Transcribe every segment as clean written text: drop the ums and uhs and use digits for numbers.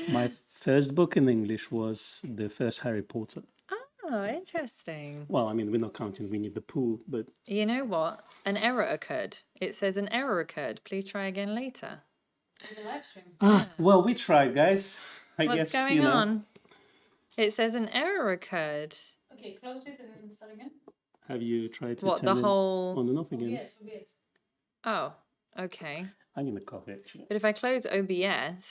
My first book in English was the first Harry Potter. Oh, interesting. Well, I mean, we're not counting Winnie the Pooh, but You know what? An error occurred. It says an error occurred. Please try again later. In the live stream. well, we tried, guys. I What's guess going on? It says an error occurred. Okay, close it and then start again. Have you tried to What, turn the it whole... on and off again? Yes, OBS. Oh, okay. I'm gonna cough actually. But if I close OBS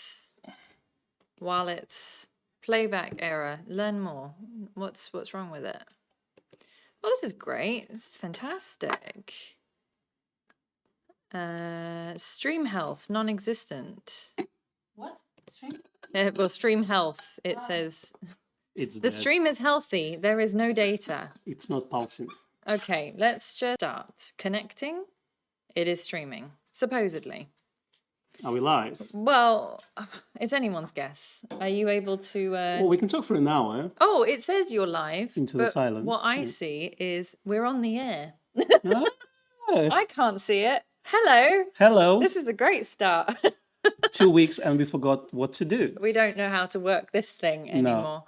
while it's playback error, learn more. What's wrong with it? Well, this is great. This is fantastic. Stream health, non-existent. What? Stream? Well, stream health, it says. It's The dead. stream is healthy. There is no data. It's not pulsing. Okay, let's just start. Connecting. It is streaming, supposedly. Are we live? Well, it's anyone's guess. Are you able to... Well, we can talk for an hour. Oh, it says you're live. Into the but silence, What I yeah. see is we're on the air. Ah, I can't see it. Hello. hello. This is a great start. 2 weeks and we forgot what to do. We don't know how to work this thing anymore.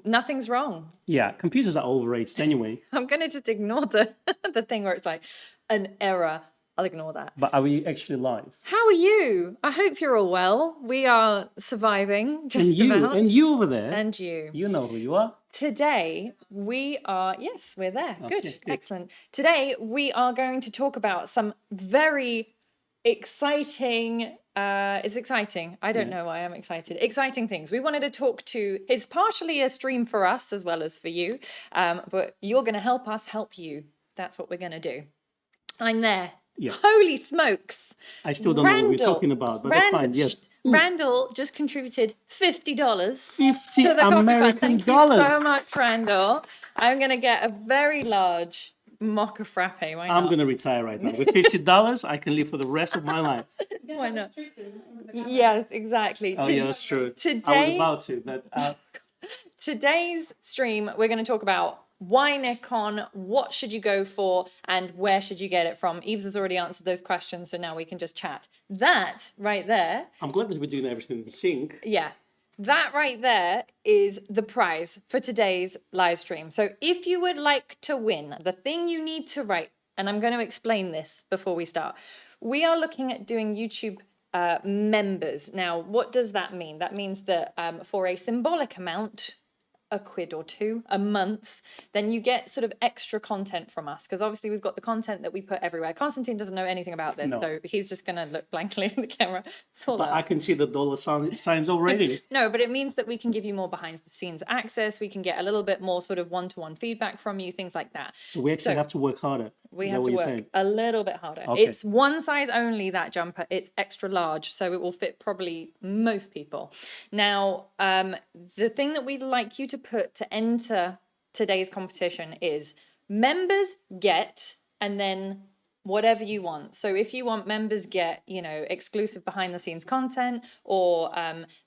Nothing's wrong. Yeah, computers are overrated anyway. I'm going to just ignore the thing where it's like an error. I'll ignore that. But are we actually live? How are you? I hope you're all well. We are surviving just about. And you over there. And you. You know who you are. Today we are, yes, we're there. Okay, Good, good. excellent. Today we are going to talk about some very exciting, it's exciting. I don't know why I'm excited. Exciting things. We wanted to talk to, it's partially a stream for us as well as for you, but you're going to help us help you. That's what we're going to do. I'm there. Yeah. Holy smokes. I still don't know what we're Randall- talking about, but that's fine. Yes. Randall just contributed $50 50 to the coffee fund. American Thank dollars. you so much, Randall. I'm going to get a very large mocha frappe. Why not? I'm going to retire right now. With $50, I can live for the rest of my life. Why not? Yes, exactly. Oh, yeah, that's true. I was Today, about to, but today's stream, we're going to talk about why Nikon, what should you go for, and where should you get it from. Eves has already answered those questions, so now we can just chat. That right there, I'm glad that we're doing everything in sync. yeah, that right there is the prize for today's live stream. So if you would like to win, the thing you need to write, and I'm going to explain this before we start. We are looking at doing YouTube members. Now, what does that mean? That means that for a symbolic amount, a quid or two a month, then you get sort of extra content from us, because obviously we've got the content that we put everywhere. Constantine doesn't know anything about this, No. so he's just going to look blankly at the camera. That's all But that. I can see the dollar signs already. No, but it means that we can give you more behind the scenes access. We can get a little bit more sort of one-to-one feedback from you, things like that. So we actually So- have to work harder. We Is have that to what work you're saying? a little bit harder. Okay. It's one size only, that jumper. It's extra large, so it will fit probably most people. Now, the thing that we'd like you to put to enter today's competition is members get, and then whatever you want. So if you want members get, you know, exclusive behind the scenes content, or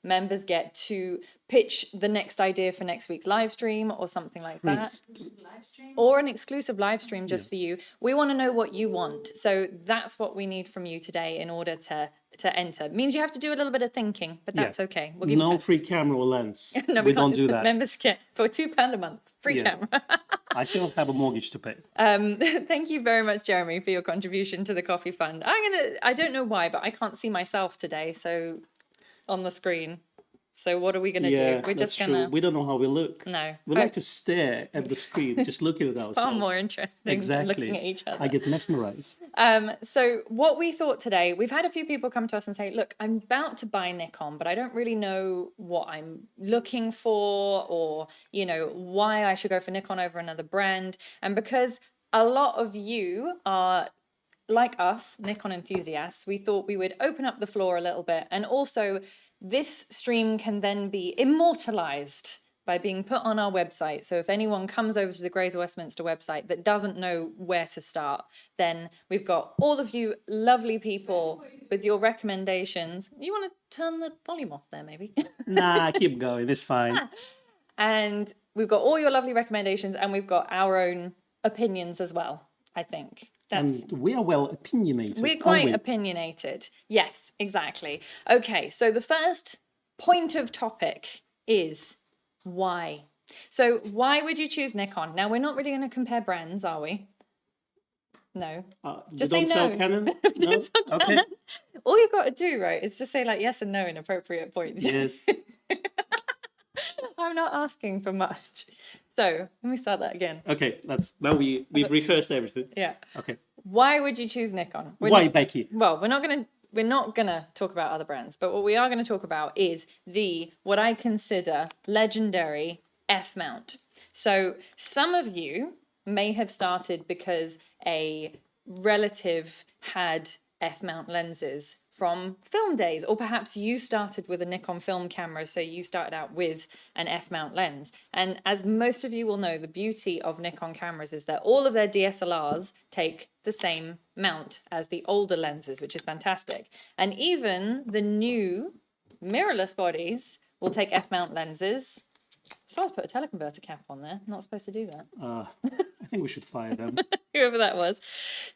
members get to pitch the next idea for next week's live stream or something like that, Live stream. or an exclusive live stream just for you. We want to know what you want. So that's what we need from you today in order to enter. It means you have to do a little bit of thinking, but Yeah. that's okay. We'll give you No time. free camera or lens. No, we don't can't. do that. Members get for £2 a month, free Yes. camera. I still have a mortgage to pay. Thank you very much, Jeremy, for your contribution to the coffee fund. I don't know why, but I can't see myself today, so on the screen. So what are we gonna do? We're that's just gonna true. We don't know how we look. no. We like to stare at the screen, just looking at ourselves. Far more interesting Exactly. than looking at each other. I get mesmerized. So what we thought today, we've had a few people come to us and say, look, I'm about to buy Nikon, but I don't really know what I'm looking for, or, you know, why I should go for Nikon over another brand. And because a lot of you are like us, Nikon enthusiasts, we thought we would open up the floor a little bit. And also this stream can then be immortalized by being put on our website. So if anyone comes over to the Grays of Westminster website that doesn't know where to start, then we've got all of you lovely people with your recommendations. You want to turn the volume off there, maybe? Nah, keep going. It's fine. And we've got all your lovely recommendations, and we've got our own opinions as well, I think. And we are well opinionated. We're aren't quite we? opinionated. Yes, exactly. Okay, so the first point of topic is why. So why would you choose Nikon? Now, we're not really going to compare brands, are we? No. You Just don't say sell no. Canon? Don't No? sell Okay. Canon. All you've got to do, right, is just say like yes and no in appropriate points. Yes. I'm not asking for much. So let me start that again. Okay, now we've rehearsed everything. Yeah. Okay. Why would you choose Nikon? Why, Becky? Well, we're not gonna talk about other brands, but what we are going to talk about is what I consider legendary F mount. So some of you may have started because a relative had F mount lenses from film days, or perhaps you started with a Nikon film camera, so you started out with an F mount lens. And as most of you will know, the beauty of Nikon cameras is that all of their DSLRs take the same mount as the older lenses, which is fantastic. And even the new mirrorless bodies will take F mount lenses. Someone's put a teleconverter cap on there. Not supposed to do that. I think we should fire them. Whoever that was.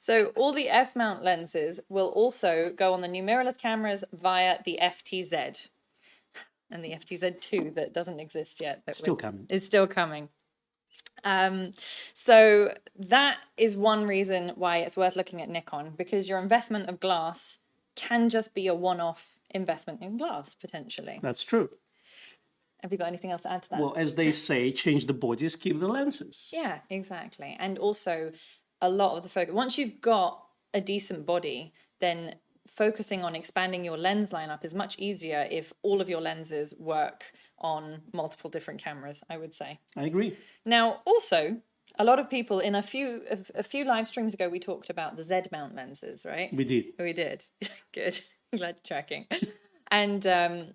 So all the F mount lenses will also go on the new mirrorless cameras via the FTZ. And the FTZ2 that doesn't exist yet. That Still coming. It's still coming. So that is one reason why it's worth looking at Nikon, because your investment of glass can just be a one-off investment in glass, potentially. That's true. Have you got anything else to add to that? Well, as they say, change the bodies, keep the lenses. Yeah, exactly. And also a lot of the focus, once you've got a decent body, then focusing on expanding your lens lineup is much easier if all of your lenses work on multiple different cameras, I would say. I agree. Now, also, a lot of people in a few live streams ago, we talked about the Z mount lenses, right? We did. We did. Good. I'm glad you're tracking. And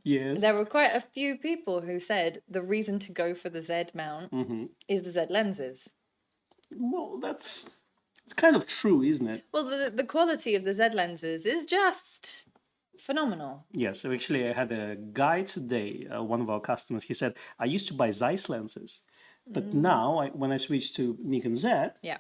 yes. there were quite a few people who said the reason to go for the Z mount is the Z lenses. Well, it's kind of true, isn't it? Well, the quality of the Z lenses is just phenomenal. Yes, so actually I had a guy today, one of our customers, he said, I used to buy Zeiss lenses, but now when I switched to Nikon Z, yeah.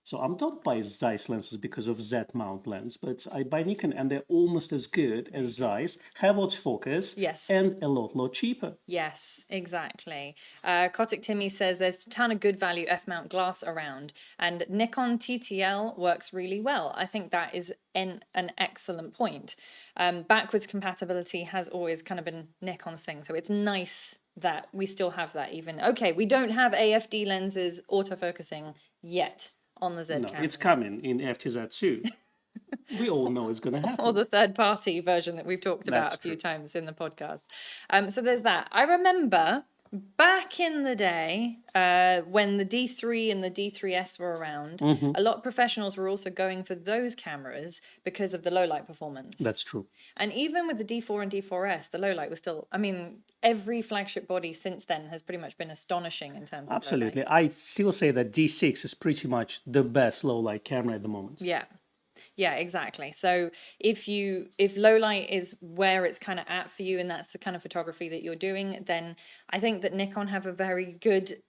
So I don't buy Zeiss lenses because of Z mount lens, but I buy Nikon and they're almost as good as Zeiss, have autofocus, yes, and a lot cheaper. Yes, exactly. Kotick Timmy says there's a ton of good value F-mount glass around, and Nikon TTL works really well. I think that is an excellent point. Backwards compatibility has always kind of been Nikon's thing, so it's nice that we still have that even. Okay, we don't have AFD lenses autofocusing yet on the Z cameras. It's coming in FTZ2. We all know it's going to happen. Or the third-party version that we've talked about a few times in the podcast. So there's that. I remember back in the day when the D3 and the D3S were around, a lot of professionals were also going for those cameras because of the low light performance. That's true. And even with the D4 and D4S, the low light was still, I mean, every flagship body since then has pretty much been astonishing in terms of Absolutely. low light. I still say that D6 is pretty much the best low light camera at the moment. Yeah. Yeah, exactly. So if low light is where it's kind of at for you and that's the kind of photography that you're doing, then I think that Nikon have a very good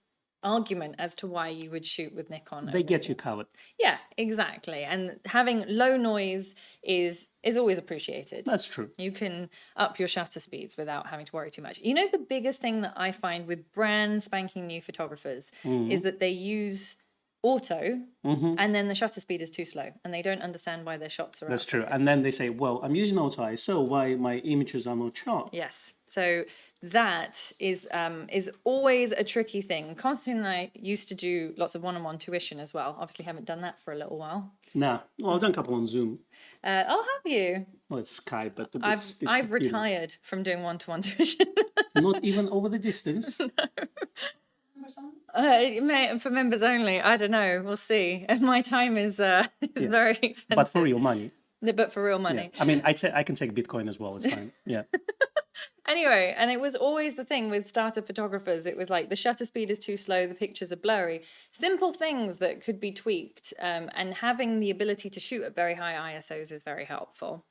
argument as to why you would shoot with Nikon. They get you covered. Yeah, exactly. And having low noise is always appreciated. That's true. You can up your shutter speeds without having to worry too much. You know, the biggest thing that I find with brand spanking new photographers is that they use auto and then the shutter speed is too slow and they don't understand why their shots are That's true. And then they say, well, I'm using auto ISO, why my images are not sharp? Yes. So that is always a tricky thing. Constantine and I used to do lots of one-on-one tuition as well. Obviously haven't done that for a little while. Nah. Well, I've done a couple on Zoom. Oh, have you? Well, it's Skype, but I've retired from doing one-to-one tuition. Not even over the distance. For members only. I don't know. We'll see. My time is very expensive. But for real money. But for real money. Yeah. I mean, I can take Bitcoin as well. It's fine. Yeah. Anyway, and it was always the thing with starter photographers. It was like the shutter speed is too slow, the pictures are blurry. Simple things that could be tweaked, and having the ability to shoot at very high ISOs is very helpful.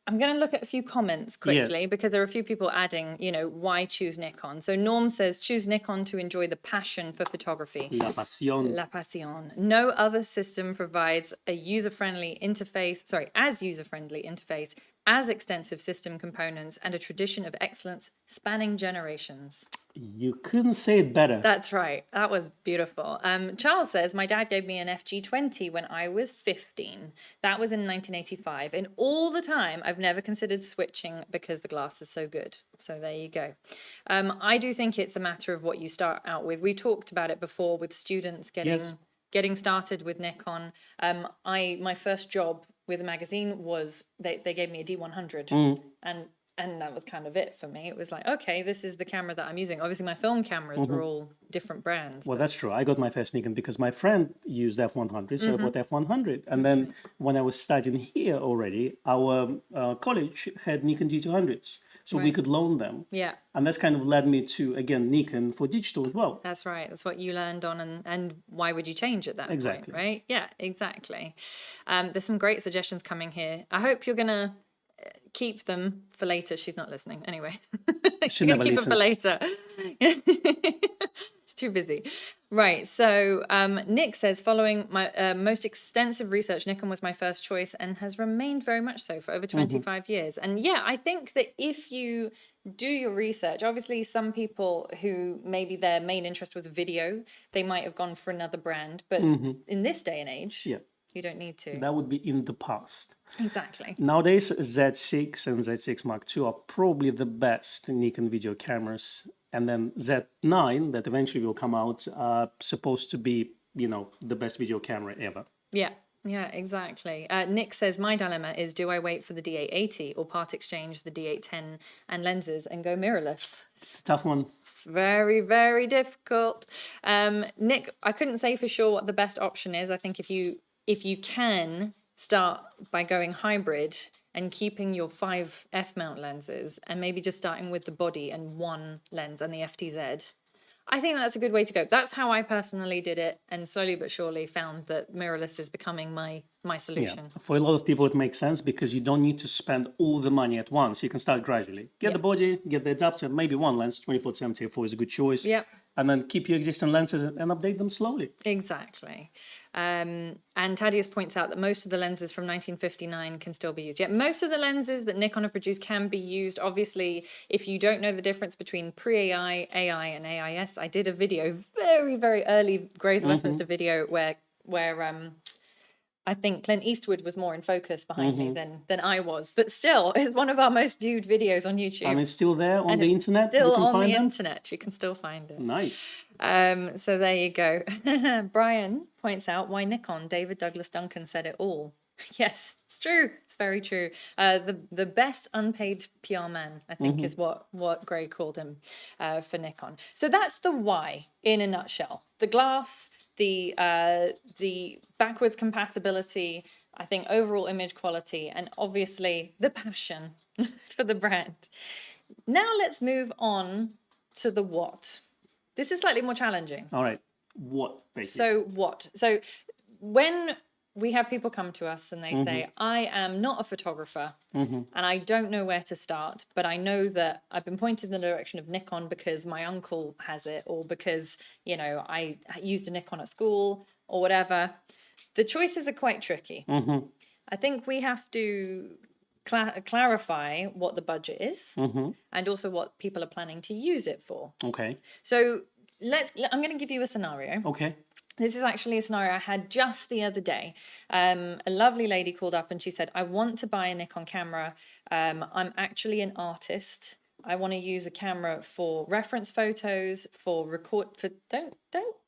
I'm going to look at a few comments quickly because there are a few people adding, why choose Nikon. So Norm says, choose Nikon to enjoy the passion for photography. La pasión. La pasión. No other system provides a user-friendly interface, as user-friendly interface as extensive system components and a tradition of excellence spanning generations. You couldn't say it better. That's right. That was beautiful. Charles says, my dad gave me an FG20 when I was 15. That was in 1985. And all the time, I've never considered switching because the glass is so good. So there you go. I do think it's a matter of what you start out with. We talked about it before with students getting started with Nikon. My first job with a magazine was they gave me a D100 and that was kind of it for me. It was like, okay, this is the camera that I'm using. Obviously, my film cameras were all different brands. Well, that's true. I got my first Nikon because my friend used F100, so I bought F100. And then when I was studying here already, our college had Nikon D200s, so we could loan them. Yeah. And that's kind of led me to, again, Nikon for digital as well. That's right. That's what you learned on, and why would you change at that Exactly. point, right? Yeah, exactly. There's some great suggestions coming here. I hope you're going to keep them for later. She's not listening anyway. She You're never gonna keep listens. it for later. She's too busy. Right. So Nick says, following my most extensive research, Nikon was my first choice and has remained very much so for over 25 years. And yeah, I think that if you do your research, obviously some people who maybe their main interest was video, they might have gone for another brand. But in this day and age, you don't need to. That would be in the past. Exactly. Nowadays, Z6 and Z6 Mark II are probably the best Nikon video cameras. And then Z9, that eventually will come out, are supposed to be, the best video camera ever. Yeah, exactly. Nick says, my dilemma is, do I wait for the D880 or part exchange the D810 and lenses and go mirrorless? It's a tough one. It's very, very difficult. Nick, I couldn't say for sure what the best option is. I think if you can start by going hybrid and keeping your 5 f-mount lenses and maybe just starting with the body and one lens and the FTZ, I think that's a good way to go. That's how I personally did it, and slowly but surely found that mirrorless is becoming my solution. Yeah. For a lot of people, it makes sense because you don't need to spend all the money at once. You can start gradually. Get the body, get the adapter, maybe one lens, 24-70 f4 is a good choice. Yep. And then keep your existing lenses and update them slowly. Exactly. And Thaddeus points out that most of the lenses from 1959 can still be used. Yet most of the lenses that Nikon have produced can be used. Obviously, if you don't know the difference between pre-AI, AI, and AIS, I did a video, very, very early Grays of Westminster video where I think Clint Eastwood was more in focus behind me than I was. But still, it's one of our most viewed videos on YouTube. And it's still there on the internet? Still on the internet. You can still find it. Nice. So there you go. Brian points out why Nikon. David Douglas Duncan said it all. Yes, it's true. It's very true. The best unpaid PR man, I think, is what Gray called him for Nikon. So that's the why in a nutshell. The glass, the backwards compatibility, I think overall image quality, and obviously the passion for the brand. Now let's move on to the what. This is slightly more challenging. All right. What, basically? So what? So when we have people come to us and they say, I am not a photographer and I don't know where to start, but I know that I've been pointed in the direction of Nikon because my uncle has it, or because, I used a Nikon at school or whatever. The choices are quite tricky. I think we have to clarify what the budget is and also what people are planning to use it for. Okay. So I'm going to give you a scenario. Okay. This is actually a scenario I had just the other day. A lovely lady called up and she said, I want to buy a Nikon camera. I'm actually an artist. I want to use a camera for reference photos, don't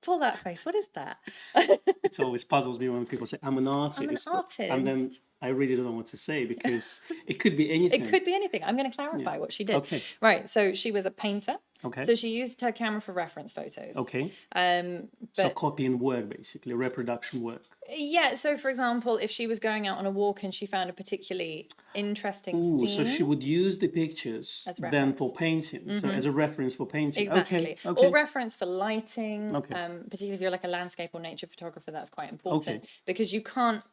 pull that face. What is that? It always puzzles me when people say, I'm an artist. I'm an artist. And then I really don't know what to say because it could be anything. It could be anything. I'm going to clarify what she did. Okay. Right. So she was a painter. Okay. So she used her camera for reference photos. Okay. But So copying work, basically, reproduction work. yeah. So for example, if she was going out on a walk and she found a particularly interesting scene. So she would use the pictures As then reference. for painting. So as a reference for painting. Exactly. Okay. Or reference for lighting. Okay. Particularly if you're like a landscape or nature photographer, that's quite important. Okay. Because you can't,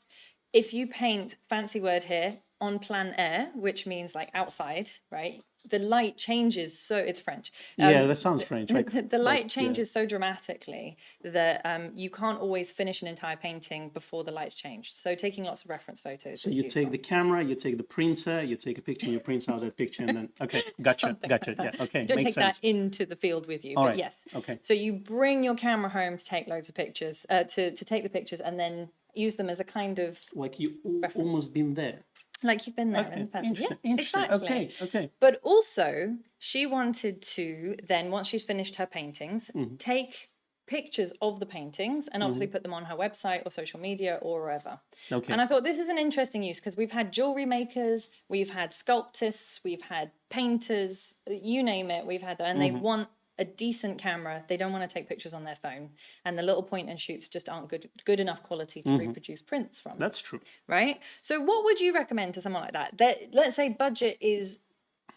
if you paint, fancy word here, on plein air, which means like outside, right? The light changes, so it's French. Yeah, that sounds French. The light yeah. changes so dramatically that you can't always finish an entire painting before the lights change. So taking lots of reference photos. So is you useful. take the camera, you take the printer, you take a picture, and you print out that picture, and then okay, gotcha. Yeah, okay, You don't makes take sense. that into the field with you, All but right. yes. Okay. So you bring your camera home to take loads of pictures, to take the pictures, and then use them as a kind of Like you almost been there. like you've been there in Okay, the past. interesting. Yeah, Interesting. exactly. Okay. But also, she wanted to then, once she's finished her paintings, take pictures of the paintings and obviously put them on her website or social media or wherever. Okay. And I thought this is an interesting use because we've had jewelry makers, we've had sculptists, we've had painters, you name it, we've had, and they want a decent camera. They don't want to take pictures on their phone, and the little point and shoots just aren't good enough quality to reproduce prints from. That's true. Right? So what would you recommend to someone like that? Let's say budget is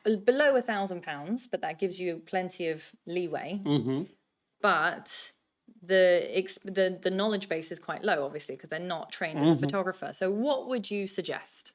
below £1,000, but that gives you plenty of leeway. But the knowledge base is quite low, obviously, because they're not trained as a photographer. So what would you suggest?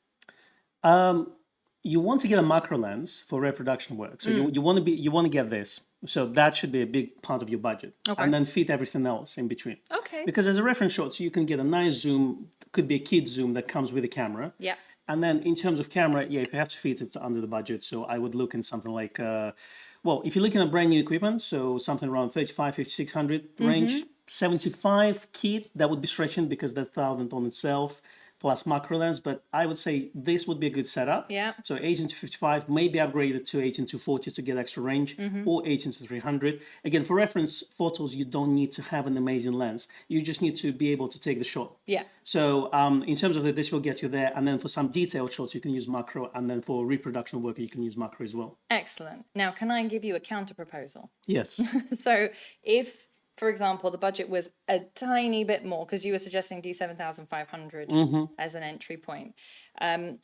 You want to get a macro lens for reproduction work. So you want to get this. So that should be a big part of your budget, and then fit everything else in between. Okay. Because as a reference shot, so you can get a nice zoom. Could be a kid zoom that comes with the camera. Yeah. And then in terms of camera, yeah, if you have to fit, it's under the budget. So I would look in something like, well, if you're looking at brand new equipment, so something around 35, 5600 range, 75 kit, that would be stretching because that's 1,000 on itself, plus macro lens. But I would say this would be a good setup. Yeah. So 18-55, maybe upgraded to 18-40 to get extra range, or 18-300. Again, for reference photos, you don't need to have an amazing lens. You just need to be able to take the shot. Yeah. So in terms of that, this will get you there. And then for some detailed shots, you can use macro. And then for reproduction work, you can use macro as well. Excellent. Now, can I give you a counter proposal? Yes. So if, for example, the budget was a tiny bit more, because you were suggesting D7500 as an entry point. I'm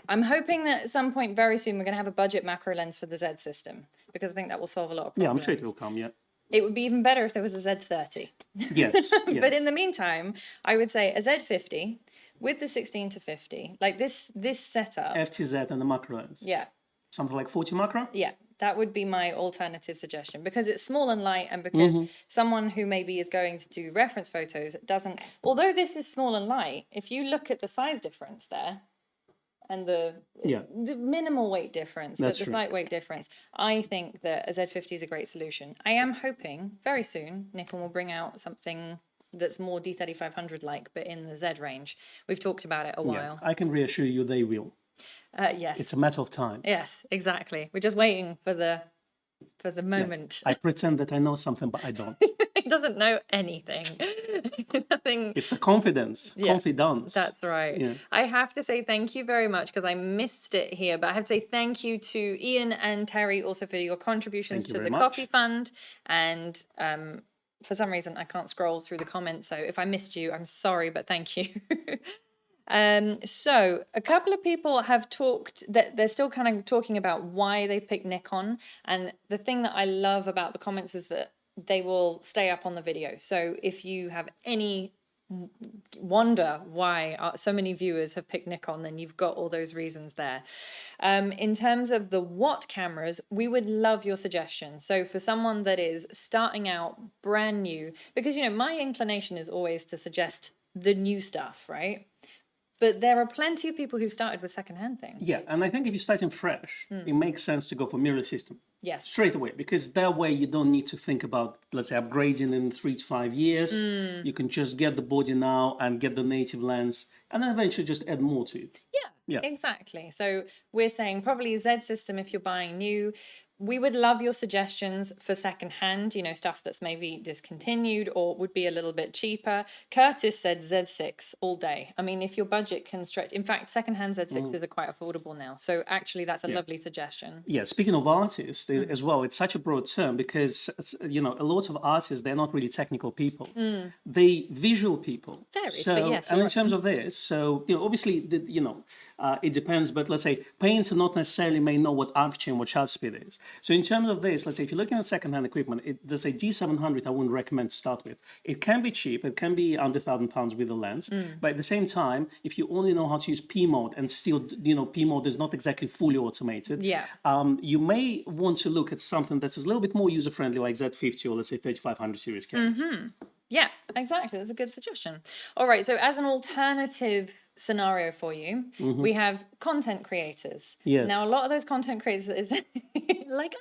hoping that at some point very soon we're going to have a budget macro lens for the Z system, because I think that will solve a lot of problems. Yeah, I'm sure it will come, yeah. It would be even better if there was a Z30. Yes. But in the meantime, I would say a Z50 with the 16-50, like this setup. FTZ and the macro lens. Yeah. Something like 40 macro? Yeah, that would be my alternative suggestion, because it's small and light, and because someone who maybe is going to do reference photos doesn't, although this is small and light, if you look at the size difference there and the minimal weight difference, That's but the true. slight weight difference, I think that a Z50 is a great solution. I am hoping very soon Nikon will bring out something that's more D3500 like, but in the Z range. We've talked about it a while. I can reassure you they will. Yes. It's a matter of time. Yes, exactly. We're just waiting for the moment. I pretend that I know something, but I don't. He doesn't know anything. Nothing. It's the confidence. Yeah, Confidence. That's right. Yeah. I have to say thank you very much, because I missed it here, but I have to say thank you to Ian and Terry also for your contributions Thank you to very the much. Coffee Fund. And for some reason, I can't scroll through the comments. So if I missed you, I'm sorry, but thank you. So a couple of people have talked that they're still kind of talking about why they picked Nikon. And the thing that I love about the comments is that they will stay up on the video. So if you have any wonder why so many viewers have picked Nikon, then you've got all those reasons there. In terms of the what cameras, we would love your suggestions. So for someone that is starting out brand new, because, you know, my inclination is always to suggest the new stuff, right? But there are plenty of people who started with secondhand things. Yeah, and I think if you're starting fresh, it makes sense to go for mirror system. Yes. Straight away, because that way you don't need to think about, let's say, upgrading in 3 to 5 years. You can just get the body now and get the native lens, and then eventually just add more to it. Yeah, exactly. So we're saying probably Z system if you're buying new. We would love your suggestions for secondhand, you know, stuff that's maybe discontinued or would be a little bit cheaper. Curtis said Z6 all day. I mean, if your budget can stretch, in fact, secondhand Z6s are quite affordable now. So actually, that's a lovely suggestion. Yeah, speaking of artists as well, it's such a broad term because, you know, a lot of artists, they're not really technical people. They visual people. Varies, so, but yes, and you're in terms of this, so, you know, obviously, It depends, but let's say painter not necessarily may know what aperture and what shutter speed is. So in terms of this, let's say if you're looking at second-hand equipment, there's a D700 I wouldn't recommend to start with. It can be cheap, it can be under £1,000 with a lens, but at the same time, if you only know how to use P mode and still, P mode is not exactly fully automated, Yeah. you may want to look at something that is a little bit more user-friendly, like Z50 or let's say 3500 series cameras. Yeah, exactly. That's a good suggestion. All right. So as an alternative scenario for you, we have content creators. Yes. Now, a lot of those content creators is like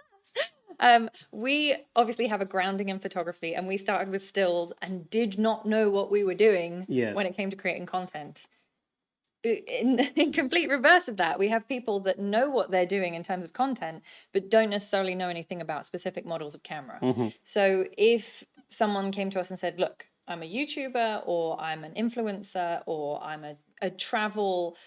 us. We obviously have a grounding in photography, and we started with stills and did not know what we were doing Yes. when it came to creating content. In complete reverse of that, we have people that know what they're doing in terms of content, but don't necessarily know anything about specific models of camera. So if someone came to us and said, look, I'm a YouTuber, or I'm an influencer, or I'm a travel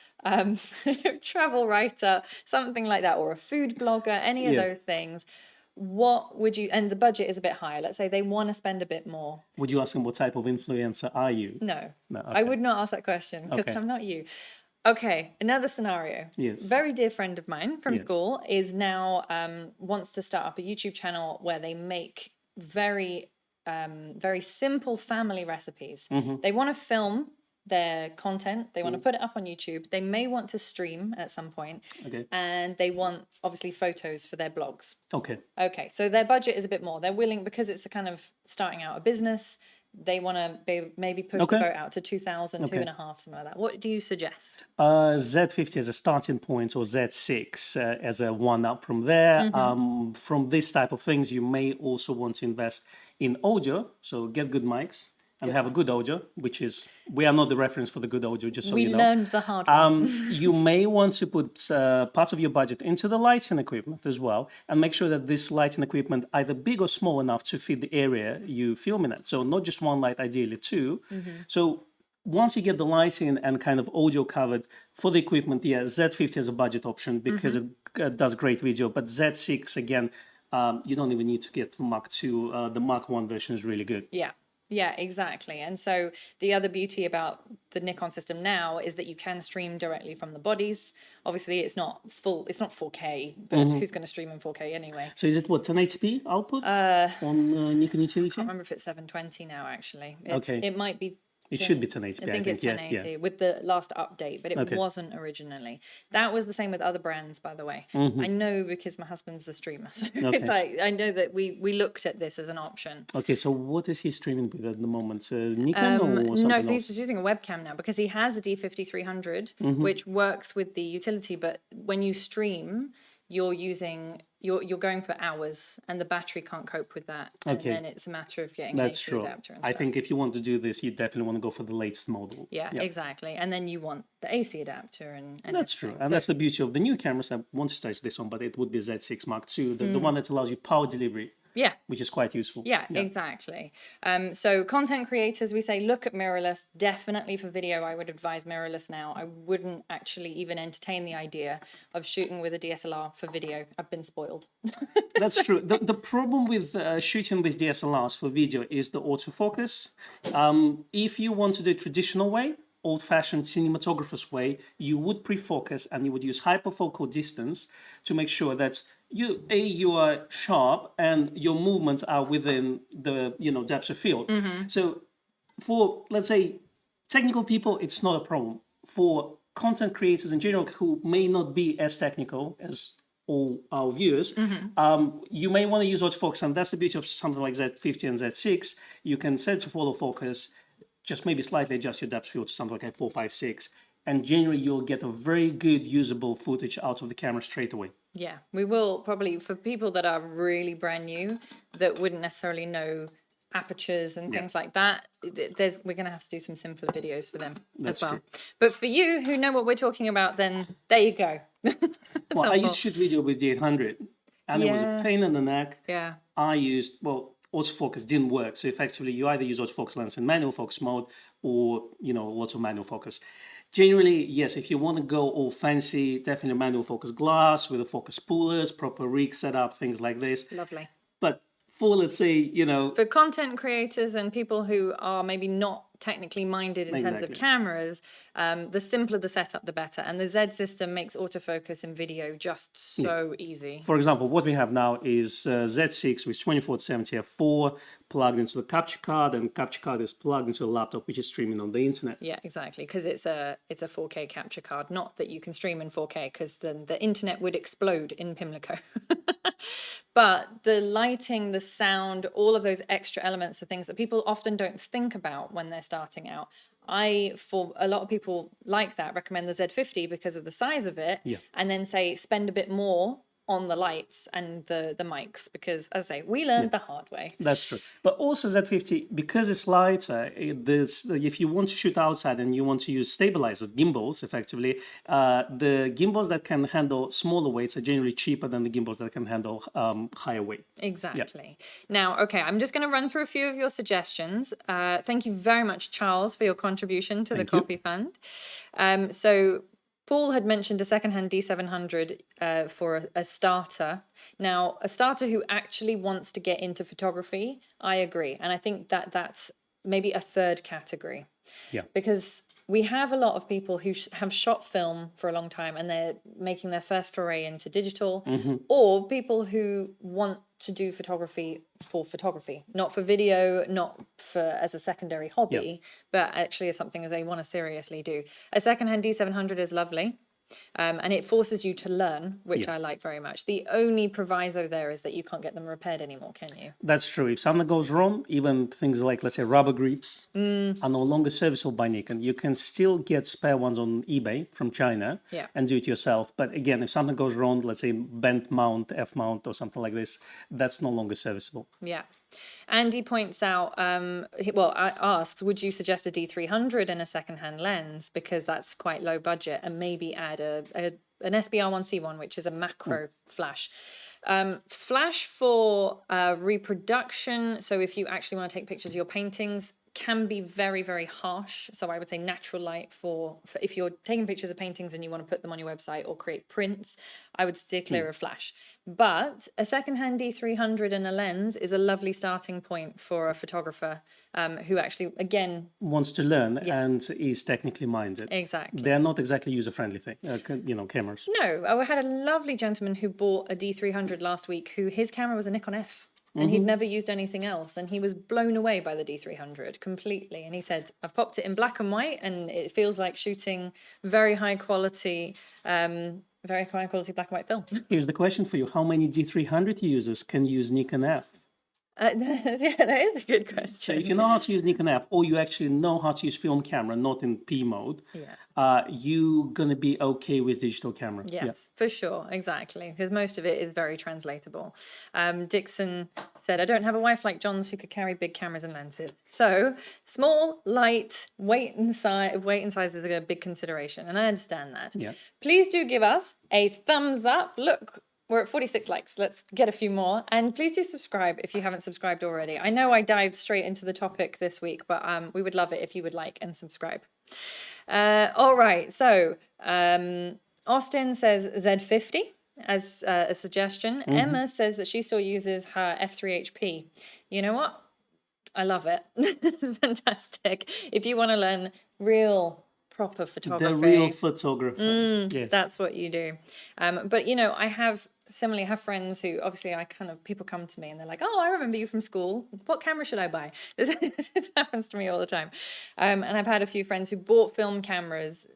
travel writer, something like that, or a food blogger, any of Yes. those things, what would you, and the budget is a bit higher, let's say they want to spend a bit more. Would you ask them what type of influencer are you? No, No, I okay. would not ask that question because Okay. I'm not you. Okay, another scenario. Yes. Very dear friend of mine from Yes. school is now wants to start up a YouTube channel where they make very simple family recipes. They want to film their content. They want to put it up on YouTube. They may want to stream at some point, Okay. and they want obviously photos for their blogs. Okay. Okay, so their budget is a bit more. They're willing, because it's a kind of starting out a business, they want to maybe push Okay. the boat out to 2,000, Okay. 2.5, something like that. What do you suggest? Z50 as a starting point, or Z6 as a one up from there. From this type of things, you may also want to invest in audio. So get good mics and have a good audio, which is, we are not the reference for the good audio, just so We you know. learned the hard way. You may want to put part of your budget into the lighting equipment as well, and make sure that this lighting equipment either big or small enough to fit the area you filming at. So not just one light, ideally two. So once you get the lighting and kind of audio covered for the equipment, yeah, Z50 is a budget option because it does great video. But Z6, again, you don't even need to get Mark II. The Mark I version is really good. Yeah, exactly. And so the other beauty about the Nikon system now is that you can stream directly from the bodies. Obviously, it's not 4K, but who's going to stream in 4K anyway? So is it what, 1080p output on Nikon Utility? I can't remember if it's 720 now, actually. Okay. It might be. It should be 1080p, I think it's 1080 yeah. with the last update, but it Okay. wasn't originally. That was the same with other brands, by the way. I know because my husband's a streamer. So it's like, I know that we looked at this as an option. Okay, so what is he streaming with at the moment? Nikon or something No, else? so he's just using a webcam now because he has a D50-300, which works with the utility. But when you stream, you're going for hours, and the battery can't cope with that. And Okay. then it's a matter of getting That's AC true. adapter and I stuff. think if you want to do this, you definitely want to go for the latest model. Yeah, exactly. And then you want the AC adapter and That's true. everything. And So- that's the beauty of the new cameras. I want to touch this one, but it would be Z6 Mark II, the one that allows you power delivery, yeah. which is quite useful. Yeah, exactly. So content creators, we say look at mirrorless. Definitely for video, I would advise mirrorless now. I wouldn't actually even entertain the idea of shooting with a DSLR for video. I've been spoiled. That's true. The problem with shooting with DSLRs for video is the autofocus. If you want to do it traditional way, old-fashioned cinematographer's way, you would pre-focus and you would use hyperfocal distance to make sure that you are sharp and your movements are within the depth of field. So for, let's say, technical people, it's not a problem. For content creators in general who may not be as technical as all our viewers, you may want to use autofocus, and that's the beauty of something like Z50 and Z6. You can set to follow focus, just maybe slightly adjust your depth of field to something like a 4.56, and generally you'll get a very good usable footage out of the camera straight away. Yeah, we will probably, for people that are really brand new, that wouldn't necessarily know apertures and things like that, we're going to have to do some simpler videos for them That's as well. true. But for you who know what we're talking about, then there you go. Well, I helpful. used to shoot video with the 800, and it was a Yeah. pain in the neck. Yeah. I used, autofocus didn't work. So effectively, you either use autofocus lens in manual focus mode or, lots of manual focus. Generally, yes, if you want to go all fancy, definitely manual focus glass with the focus pullers, proper rig setup, things like this. Lovely. But for, let's say, For content creators and people who are maybe not technically minded in terms of Exactly. cameras, the simpler the setup, the better. And the Z system makes autofocus in video just so easy. For example, what we have now is Z6 with 24-70 f4 plugged into the capture card, and capture card is plugged into the laptop, which is streaming on the internet. Yeah, exactly, because it's a 4K capture card. Not that you can stream in 4K, because then the internet would explode in Pimlico. But the lighting, the sound, all of those extra elements are things that people often don't think about when they're starting out. For a lot of people like that, recommend the Z50 because of the size of it, and then say spend a bit more on the lights and the mics, because as I say, we learned the hard way. That's true. But also Z50, because it's lighter, if you want to shoot outside and you want to use stabilizers, gimbals, effectively, the gimbals that can handle smaller weights are generally cheaper than the gimbals that can handle higher weight. Exactly. Now, okay, I'm just going to run through a few of your suggestions. Thank you very much, Charles, for your contribution to the Coffee Fund. So Paul had mentioned a secondhand D700 for a starter. Now, a starter who actually wants to get into photography, I agree. And I think that that's maybe a third category. Yeah. Because we have a lot of people who have shot film for a long time and they're making their first foray into digital, or people who want to do photography for photography, not for video, not for as a secondary hobby, but actually as something as they want to seriously do. A secondhand D700 is lovely. And it forces you to learn, which I like very much. The only proviso there is that you can't get them repaired anymore, can you? That's true. If something goes wrong, even things like, let's say, rubber grips are no longer serviceable by Nikon. You can still get spare ones on eBay from China and do it yourself. But again, if something goes wrong, let's say bent mount, F mount or something like this, that's no longer serviceable. Yeah. Andy points out, I asked, would you suggest a D300 and a secondhand lens? Because that's quite low budget, and maybe add an SBR1C1, which is a macro flash. Flash for reproduction. So if you actually want to take pictures of your paintings, can be very, very harsh. So I would say natural light for if you're taking pictures of paintings and you want to put them on your website or create prints, I would steer clear of flash. But a secondhand D300 and a lens is a lovely starting point for a photographer who actually, again, wants to learn and is technically minded. Exactly. They're not exactly user-friendly cameras. No, I had a lovely gentleman who bought a D300 last week who his camera was a Nikon F. And he'd never used anything else. And he was blown away by the D300 completely. And he said, I've popped it in black and white and it feels like shooting very high quality black and white film. Here's the question for you. How many D300 users can use Nikon F? Yeah, that is a good question. So if you know how to use Nikon F, or you actually know how to use film camera, not in P mode, you're going to be okay with digital camera. Yes, for sure. Exactly. Because most of it is very translatable. Dixon said, I don't have a wife like John's who could carry big cameras and lenses. So small, light, weight and size is a big consideration. And I understand that. Yeah. Please do give us a thumbs up. Look, we're at 46 likes. Let's get a few more. And please do subscribe if you haven't subscribed already. I know I dived straight into the topic this week, but we would love it if you would like and subscribe. All right. So Austin says Z50 as a suggestion. Emma says that she still uses her F3HP. You know what? I love it. It's fantastic. If you want to learn proper photography. The real photographer. Yes. That's what you do. But, you know, I have friends who obviously people come to me and they're like, oh, I remember you from school. What camera should I buy? This happens to me all the time. And I've had a few friends who bought film cameras,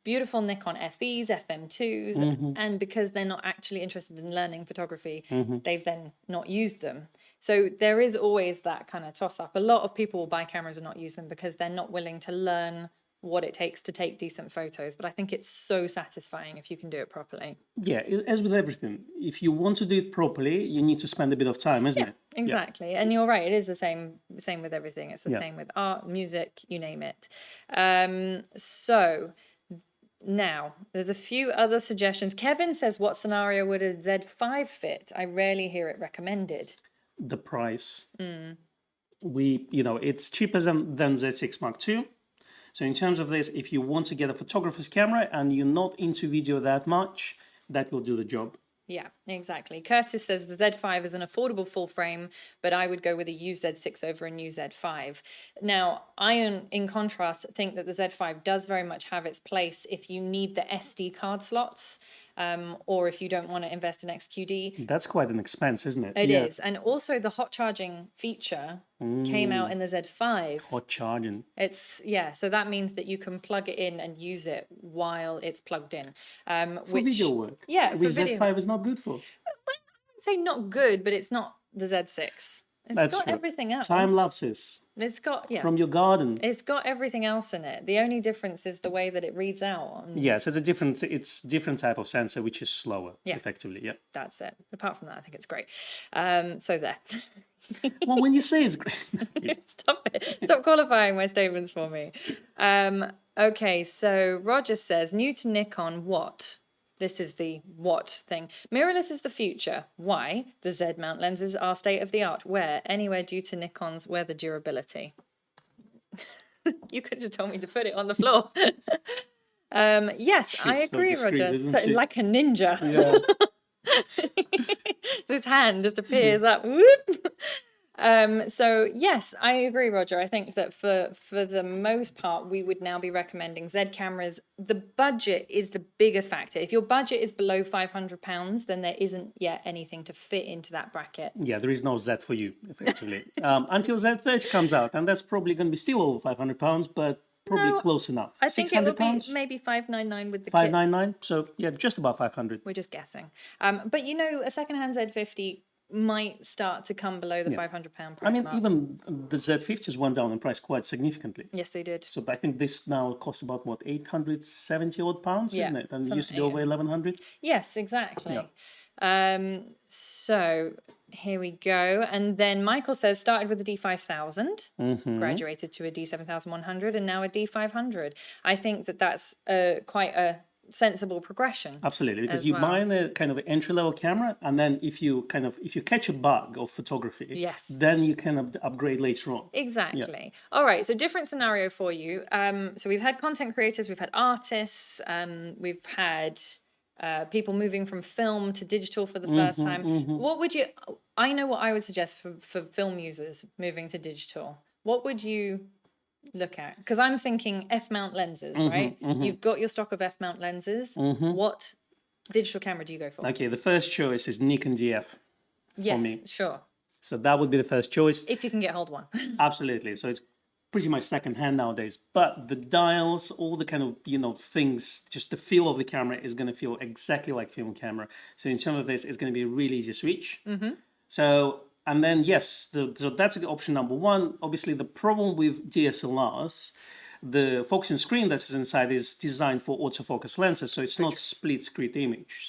beautiful Nikon FEs, FM2s, and because they're not actually interested in learning photography, they've then not used them. So there is always that kind of toss up. A lot of people will buy cameras and not use them because they're not willing to learn what it takes to take decent photos. But I think it's so satisfying if you can do it properly. Yeah, as with everything, if you want to do it properly, you need to spend a bit of time, isn't it? Exactly. And you're right, it is the same with everything. It's the same with art, music, you name it. So now there's a few other suggestions. Kevin says, what scenario would a Z5 fit? I rarely hear it recommended. The price. It's cheaper than Z6 Mark II. So in terms of this, if you want to get a photographer's camera and you're not into video that much, that will do the job. Yeah, exactly. Curtis says the Z5 is an affordable full frame, but I would go with a used Z6 over a new Z5. Now, I, in contrast, think that the Z5 does very much have its place if you need the SD card slots, or if you don't want to invest in XQD. That's quite an expense, isn't it? It is. And also the hot charging feature came out in the Z5. Hot charging. Yeah, so that means that you can plug it in and use it while it's plugged in. For video work. Yeah, Which for video. Z5 is not good for. I wouldn't say not good, but it's not the Z6. It's got true. everything else. Time lapses It's got, yeah. from your garden. It's got everything else in it. The only difference is the way that it reads out. Yes, it's different type of sensor, which is slower, effectively. Yeah. That's it. Apart from that, I think it's great. So there. Well, when you say it's great. Stop it. Stop qualifying my statements for me. Okay, so Roger says, new to Nikon, what? This is the what thing. Mirrorless is the future. Why? The Z mount lenses are state of the art. Where? Anywhere due to Nikon's weather durability. You could have just told me to put it on the floor. Yes, I agree, Roger. Like a ninja. Yeah. So his hand just appears up. Whoop. So yes, I agree, Roger. I think that for the most part, we would now be recommending Z cameras. The budget is the biggest factor. If your budget is below £500, then there isn't yet anything to fit into that bracket. Yeah, there is no Z for you, effectively. Until Z30 comes out, and that's probably going to be still over £500, but probably close enough. I think it would be £600? maybe £599 with the kit. £599, so yeah, just about 500. We're just guessing. But you know, a secondhand Z50 might start to come below the £500 price I mean, mark. even the Z50s went down in price quite significantly. Yes, they did. So I think this now costs about, what, 870 odd pounds, isn't it? And it used to be over 1100. Yes, exactly. Yeah. So here we go. And then Michael says, started with a D5000, graduated to a D7100, and now a D500. I think that that's quite a sensible progression. Absolutely, because you buy a kind of entry-level camera, and then if you catch a bug of photography, then you can upgrade later on. Exactly. All right, so different scenario for you. So we've had content creators, we've had artists, we've had people moving from film to digital for the first time. What would you? I know what I would suggest for film users moving to digital. What would you look at? Because I'm thinking F-mount lenses, right? You've got your stock of F-mount lenses. What digital camera do you go for? Okay, the first choice is Nikon DF for me. Sure. So that would be the first choice. If you can get hold of one. Absolutely. So it's pretty much second hand nowadays. But the dials, all the kind of, things, just the feel of the camera is going to feel exactly like film camera. So in terms of this, it's going to be a really easy switch. So... And then, yes, so that's option number one. Obviously, the problem with DSLRs, the focusing screen that's inside is designed for autofocus lenses, so it's not split screen image.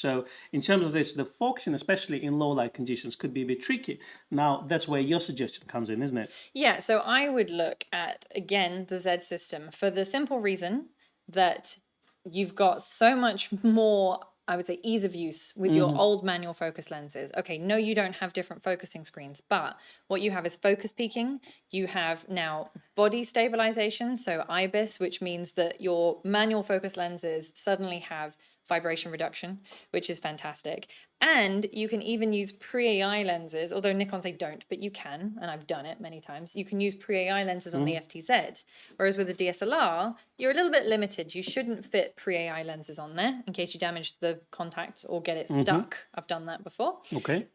So in terms of this, the focusing, especially in low light conditions, could be a bit tricky. Now, that's where your suggestion comes in, isn't it? Yeah, so I would look at, again, the Z system for the simple reason that you've got so much more, I would say, ease of use with your old manual focus lenses. Okay, no, you don't have different focusing screens, but what you have is focus peaking. You have now body stabilization, so IBIS, which means that your manual focus lenses suddenly have vibration reduction, which is fantastic. And you can even use pre-AI lenses, although Nikon say don't, but you can, and I've done it many times. You can use pre-AI lenses on the FTZ, whereas with a DSLR, you're a little bit limited. You shouldn't fit pre-AI lenses on there in case you damage the contacts or get it stuck. I've done that before. Okay.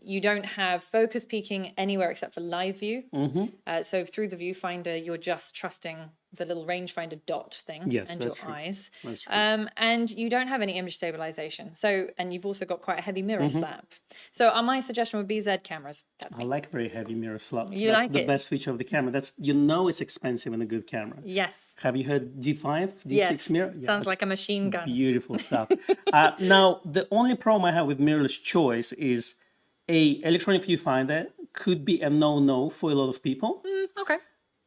You don't have focus peaking anywhere except for live view. So through the viewfinder, you're just trusting the little rangefinder dot thing and your eyes. That's true. And you don't have any image stabilization. So, and you've also got quite a heavy mirror slab. So my suggestion would be Z cameras. I like very heavy mirror slab. You That's like the it? best feature of the camera. That's it's expensive in a good camera. Yes. Have you heard D5, D6 Yes. mirror? Yeah, Sounds like a machine gun. beautiful stuff. Now, the only problem I have with mirrorless choice is electronic viewfinder could be a no-no for a lot of people. Okay.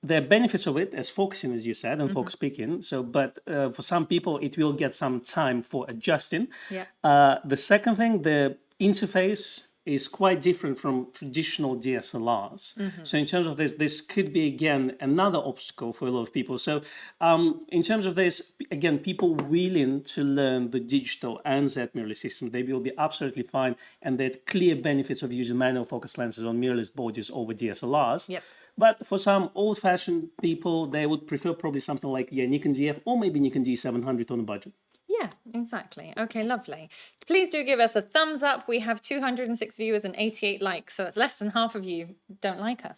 There are benefits of it as focusing, as you said, and focus picking. So, but for some people, it will get some time for adjusting. Yeah. The second thing, the interface is quite different from traditional DSLRs. So in terms of this could be, again, another obstacle for a lot of people. So in terms of this, again, people willing to learn the digital and Z mirrorless system, they will be absolutely fine. And there are clear benefits of using manual focus lenses on mirrorless bodies over DSLRs. Yes. But for some old-fashioned people, they would prefer probably something like Nikon DF or maybe Nikon D700 on a budget. Yeah, exactly. Okay, lovely. Please do give us a thumbs up. We have 206 viewers and 88 likes, so that's less than half of you don't like us.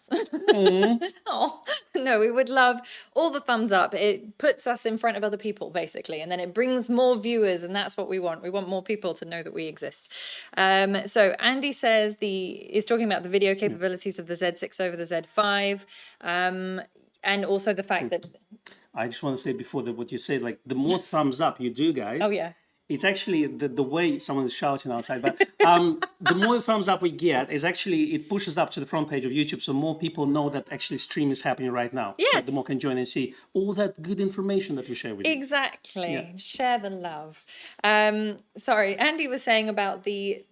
Oh, no, we would love all the thumbs up. It puts us in front of other people, basically, and then it brings more viewers, and that's what we want. We want more people to know that we exist. So Andy says is talking about the video capabilities of the Z6 over the Z5, and also the fact that... I just want to say before that what you said, like the more thumbs up you do, guys. Oh, yeah. It's actually the way someone is shouting outside, but the more thumbs up we get is actually, it pushes up to the front page of YouTube, so more people know that actually stream is happening right now. Yes. So the more can join and see all that good information that we share with you. Exactly. Yeah. Share the love. Sorry, Andy was saying about the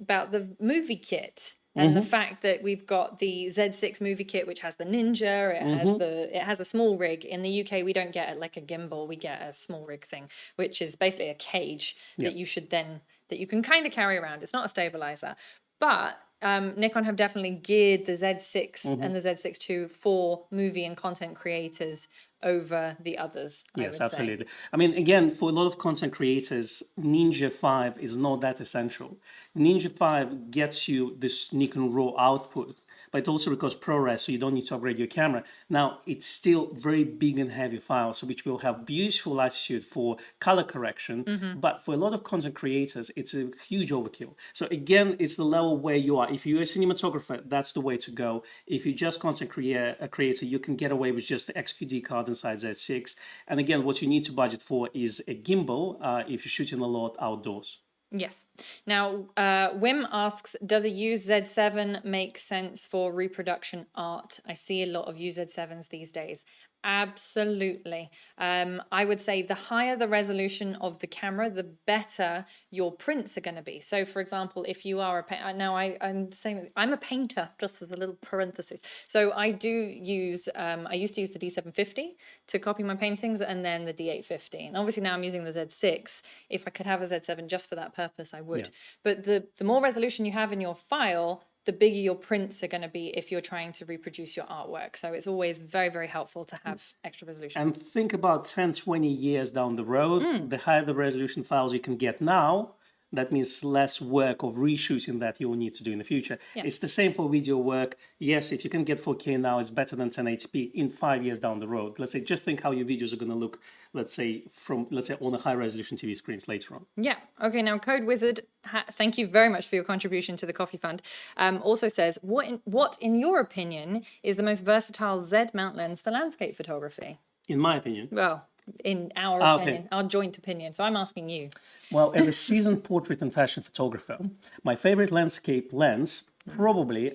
movie kit. And the fact that we've got the Z6 movie kit, which has the Ninja, it has a small rig. In the UK, we don't get like a gimbal, we get a small rig thing, which is basically a cage that you can kind of carry around. It's not a stabilizer, but Nikon have definitely geared the Z6 and the Z6 II for movie and content creators over the others. Yes, absolutely. I mean, again, for a lot of content creators, Ninja 5 is not that essential. Ninja 5 gets you this Nikon RAW output, but it also requires ProRes, so you don't need to upgrade your camera. Now, it's still very big and heavy files, which will have beautiful latitude for color correction, but for a lot of content creators, it's a huge overkill. So again, it's the level where you are. If you're a cinematographer, that's the way to go. If you're just content creator, you can get away with just the XQD card inside Z6. And again, what you need to budget for is a gimbal if you're shooting a lot outdoors. Yes. Now, Wim asks, does a used Z7 make sense for reproduction art? I see a lot of used Z7s these days. Absolutely. I would say the higher the resolution of the camera, the better your prints are going to be. So, for example, if you are a painter, now I'm saying I'm a painter, just as a little parenthesis. So I do use, I used to use the D750 to copy my paintings, and then the D850. And obviously now I'm using the Z6. If I could have a Z7 just for that purpose, I would. But the more resolution you have in your file, the bigger your prints are going to be if you're trying to reproduce your artwork. So it's always very, very helpful to have extra resolution. And think about 10, 20 years down the road, the higher the resolution files you can get now, that means less work of reshooting that you'll need to do in the future. Yeah. It's the same for video work. Yes, if you can get 4K now, it's better than 1080p in 5 years down the road. Let's say, just think how your videos are going to look, let's say, on a high resolution TV screens later on. Yeah. Okay. Now, Code Wizard, thank you very much for your contribution to the Coffee Fund. Also says, what in your opinion is the most versatile Z mount lens for landscape photography? In my opinion. Well, in our opinion, our joint opinion. So I'm asking you. Well, as a seasoned portrait and fashion photographer, my favorite landscape lens, probably,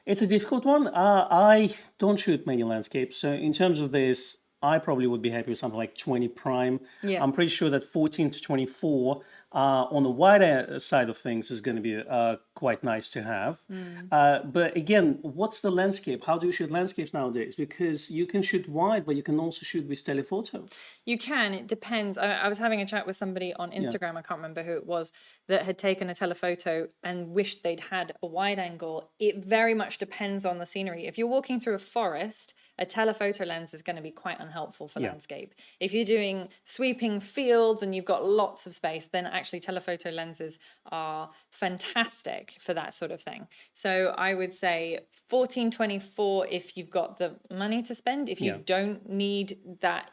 it's a difficult one. I don't shoot many landscapes. So in terms of this, I probably would be happy with something like 20 prime. Yes. I'm pretty sure that 14 to 24 on the wider side of things is going to be quite nice to have. But again, what's the landscape? How do you shoot landscapes nowadays? Because you can shoot wide, but you can also shoot with telephoto. You can. It depends. I was having a chat with somebody on Instagram, I can't remember who it was, that had taken a telephoto and wished they'd had a wide angle. It very much depends on the scenery. If you're walking through a forest, a telephoto lens is going to be quite unhelpful for landscape. If you're doing sweeping fields and you've got lots of space, then actually telephoto lenses are fantastic for that sort of thing. So I would say 14-24 if you've got the money to spend. If you don't need that,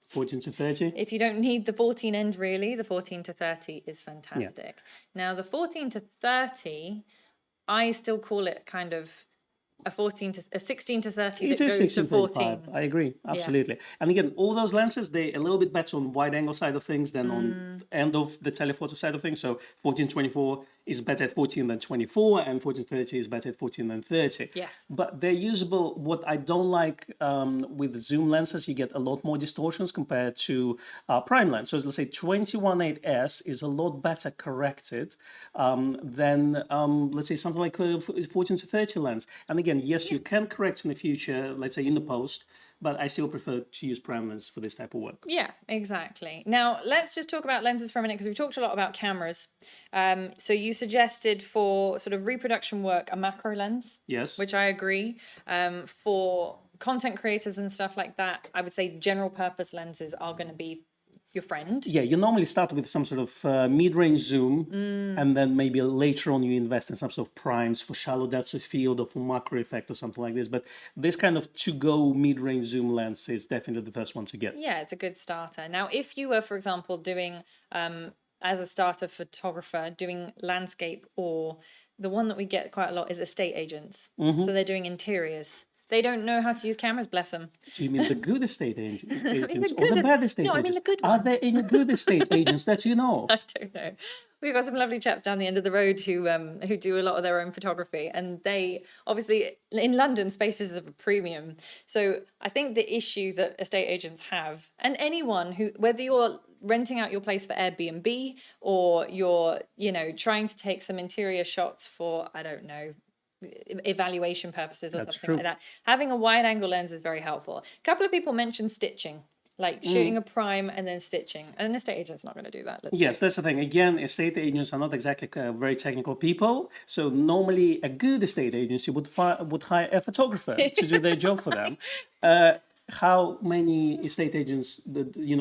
14 to 30? If you don't need the 14 end really, the 14 to 30 is fantastic. Now the 14 to 30, I still call it kind of a 16 to 30 that goes to 14. I agree, absolutely. And again, all those lenses, they're a little bit better on wide angle side of things than on end of the telephoto side of things. So 14-24 is better at 14 than 24, and 14-30 is better at 14 than 30. Yes. But they're usable. What I don't like with zoom lenses, you get a lot more distortions compared to prime lens. So let's say 21.8S is a lot better corrected than, let's say, something like 14-30 lens. And again, yes, you can correct in the future, let's say in the post, but I still prefer to use prime lens for this type of work. Yeah, exactly. Now, let's just talk about lenses for a minute because we've talked a lot about cameras. So you suggested for sort of reproduction work a macro lens, Yes. which I agree. For content creators and stuff like that, I would say general purpose lenses are going to be your friend. Yeah, you normally start with some sort of mid-range zoom, and then maybe later on you invest in some sort of primes for shallow depth of field or for macro effect or something like this. But this kind of to-go mid-range zoom lens is definitely the first one to get. Yeah, it's a good starter. Now, if you were, for example, doing, as a starter photographer, doing landscape, or the one that we get quite a lot is estate agents. So they're doing interiors. They don't know how to use cameras, bless them. Do you mean the good estate agents the or the good bad estate no, I mean agents? the good Are there any good estate agents that you know I of? don't know. We've got some lovely chaps down the end of the road who do a lot of their own photography, and they obviously in London spaces of a premium. So I think the issue that estate agents have, and anyone who, whether you're renting out your place for Airbnb or you're trying to take some interior shots for, I don't know, evaluation purposes or That's something true. like that, having a wide angle lens is very helpful. A couple of people mentioned stitching, like shooting a prime and then stitching, and an estate agent's not going to do that. Yes, that's the thing. Again, estate agents are not exactly very technical people. So normally, a good estate agency would hire a photographer to do their job for them. How many estate agents,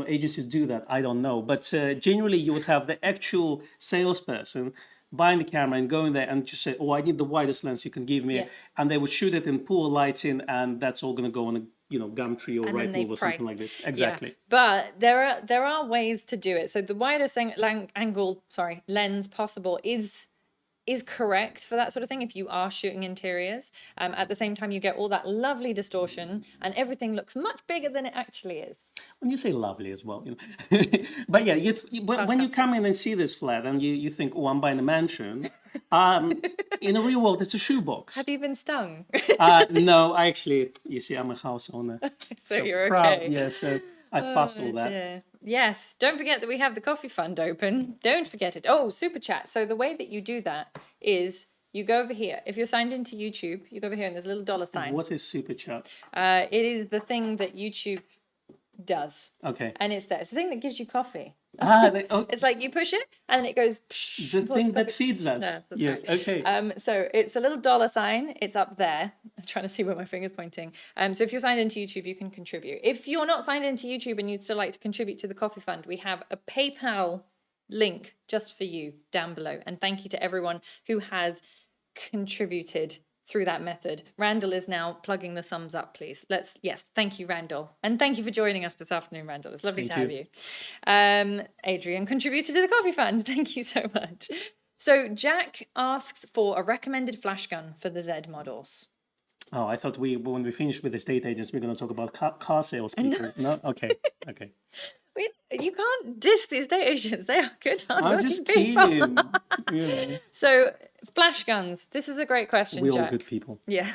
agencies do that? I don't know. But generally, you would have the actual salesperson buying the camera and going there and just say, "Oh, I need the widest lens you can give me," Yeah. and they would shoot it in poor lighting, and that's all going to go on a Gumtree or And then they Rightmove or price. something like this. Exactly. Yeah. But there are ways to do it. So the widest lens possible is correct for that sort of thing if you are shooting interiors. At the same time, you get all that lovely distortion and everything looks much bigger than it actually is. When you say lovely as well, but yeah, when you come in and see this flat and you think, oh, I'm buying a mansion, in the real world, it's a shoebox. Have you been stung? No, actually, you see, I'm a house owner. So you're proud, okay. yeah, so I've passed all that. Dear. Yes, don't forget that we have the coffee fund open. Don't forget it. Oh, super chat. So the way that you do that is you go over here. If you're signed into YouTube, you go over here and there's a little dollar sign. What is super chat? It is the thing that YouTube does. Okay. And it's there. It's the thing that gives you coffee. Oh, It's like you push it and it goes. the thing that feeds us. No, that's Yes. right. Okay. So it's a little dollar sign. It's up there. I'm trying to see where my finger's pointing. So if you're signed into YouTube, you can contribute. If you're not signed into YouTube and you'd still like to contribute to the coffee fund, we have a PayPal link just for you down below. And thank you to everyone who has contributed through that method. Randall is now plugging the thumbs up, please. Yes, thank you, Randall. And thank you for joining us this afternoon, Randall. It's lovely to have you. Adrian contributed to the coffee fund. Thank you so much. So Jack asks for a recommended flash gun for the Z models. Oh, I thought when we finished with estate agents, we're going to talk about car salespeople. No? Okay. Okay. You can't diss the estate agents. They are good, I'm just people. kidding. So, flash guns. This is a great question, We're all Jack. good people. Yeah.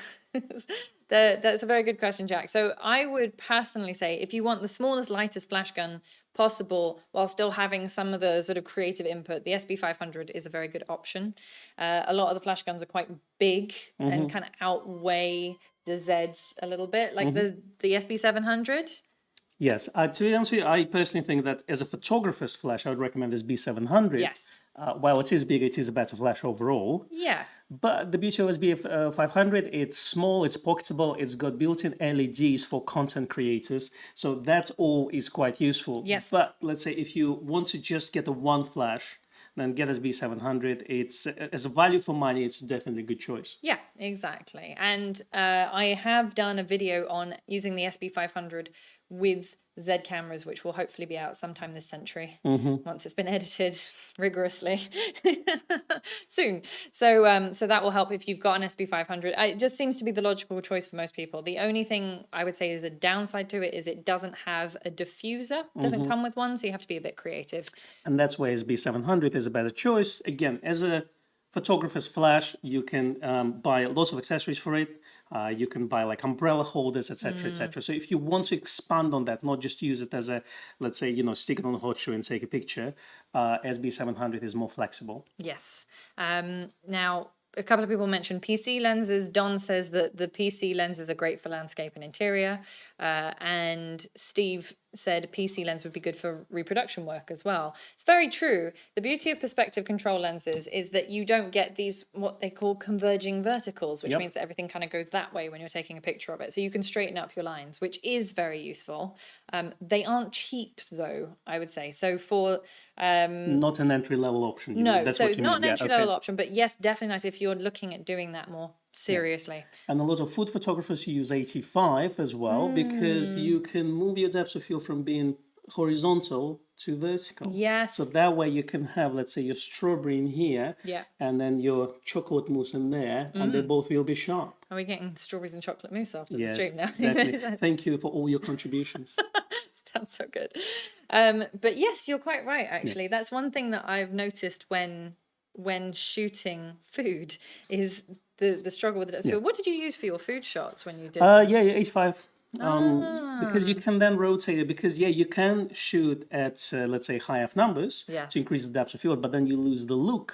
That's a very good question, Jack. So I would personally say if you want the smallest, lightest flash gun possible while still having some of the sort of creative input, the SB500 is a very good option. A lot of the flash guns are quite big and kind of outweigh the Zs a little bit, like the SB700. Yes, to be honest with you, I personally think that as a photographer's flash, I would recommend this B700. Yes. While it is big, it is a better flash overall. Yeah. But the beauty of SB500, it's small, it's pocketable, it's got built-in LEDs for content creators. So that all is quite useful. Yes. But let's say if you want to just get a one flash, then get SB700. It's as a value for money, it's definitely a good choice. Yeah, exactly. And I have done a video on using the SB500 with Z cameras, which will hopefully be out sometime this century once it's been edited rigorously soon. So that will help if you've got an SB500. It just seems to be the logical choice for most people. The only thing I would say is a downside to it is it doesn't have a diffuser. It doesn't come with one, so you have to be a bit creative. And that's why SB700 is a better choice. Again, as a photographer's flash. You can buy lots of accessories for it. You can buy like umbrella holders, etc., etc. So if you want to expand on that, not just use it as a, let's say, stick it on a hot shoe and take a picture, SB700 is more flexible. Yes. Now, a couple of people mentioned PC lenses. Don says that the PC lenses are great for landscape and interior. And Steve said PC lens would be good for reproduction work as well. It's very true. The beauty of perspective control lenses is that you don't get these, what they call converging verticals, which means that everything kind of goes that way when you're taking a picture of it. So you can straighten up your lines, which is very useful. They aren't cheap though, I would say. So for... not an entry-level option. No, that's so what you not mean. an entry-level option, but yes, definitely nice if you're looking at doing that more seriously. And a lot of food photographers use 85 as well, because you can move your depth of field from being horizontal to vertical. Yes. So that way you can have, let's say, your strawberry in here, and then your chocolate mousse in there, and they both will be sharp. Are we getting strawberries and chocolate mousse after the Yes, stream now? definitely. Thank you for all your contributions. Sounds so good. But yes, you're quite right, actually. That's one thing that I've noticed when shooting food is the struggle with the depth of field. What did you use for your food shots when you did? Yeah, 85. Because you can then rotate it, because you can shoot at let's say high F numbers to increase the depth of field, but then you lose the look.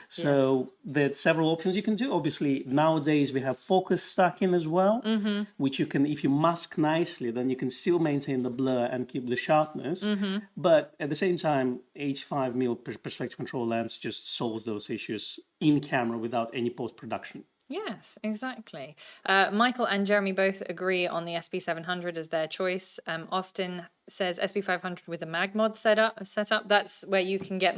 So there's several options you can do. Obviously nowadays we have focus stacking as well, which you can, if you mask nicely, then you can still maintain the blur and keep the sharpness, but at the same time 85mm perspective control lens just solves those issues in camera without any post-production. Yes, exactly. Michael and Jeremy both agree on the SB700 as their choice. Austin says SB500 with a mag-mod setup. That's where you can get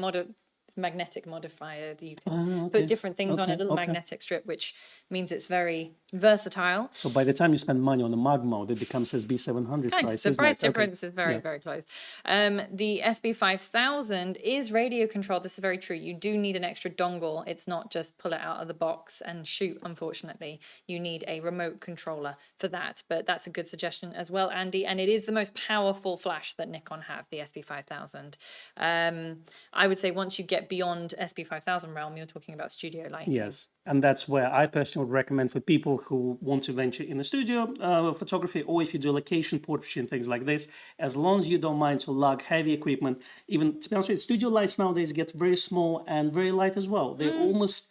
magnetic modifier. You can put different things on a little magnetic strip, which means it's very versatile. So by the time you spend money on the mag mode, it becomes SB700 price. The price difference is very, very close. The SB5000 is radio controlled. This is very true. You do need an extra dongle. It's not just pull it out of the box and shoot, unfortunately. You need a remote controller for that. But that's a good suggestion as well, Andy. And it is the most powerful flash that Nikon have, the SB5000. I would say once you get beyond SB5000 realm, you're talking about studio lighting. Yes, and that's where I personally would recommend for people who want to venture in the studio photography, or if you do location portraiture and things like this, as long as you don't mind to lug heavy equipment. Even, to be honest with you, studio lights nowadays get very small and very light as well. They're almost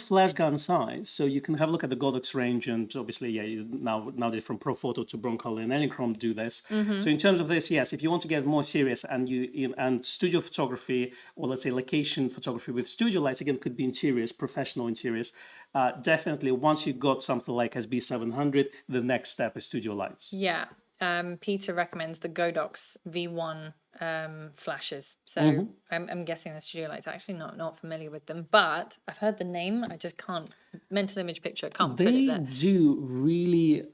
flash gun size, so you can have a look at the Godox range, and obviously nowadays from Profoto to Broncolor and Elinchrom do this. So in terms of this, yes, if you want to get more serious and studio photography, or let's say location photography with studio lights, again, could be interiors, professional interiors, definitely once you got something like SB700, the next step is studio lights. Yeah. Peter recommends the Godox V1 flashes. So I'm guessing the studio lights. Actually not familiar with them, but I've heard the name. I just can't mental image picture. Can't put it there. They do really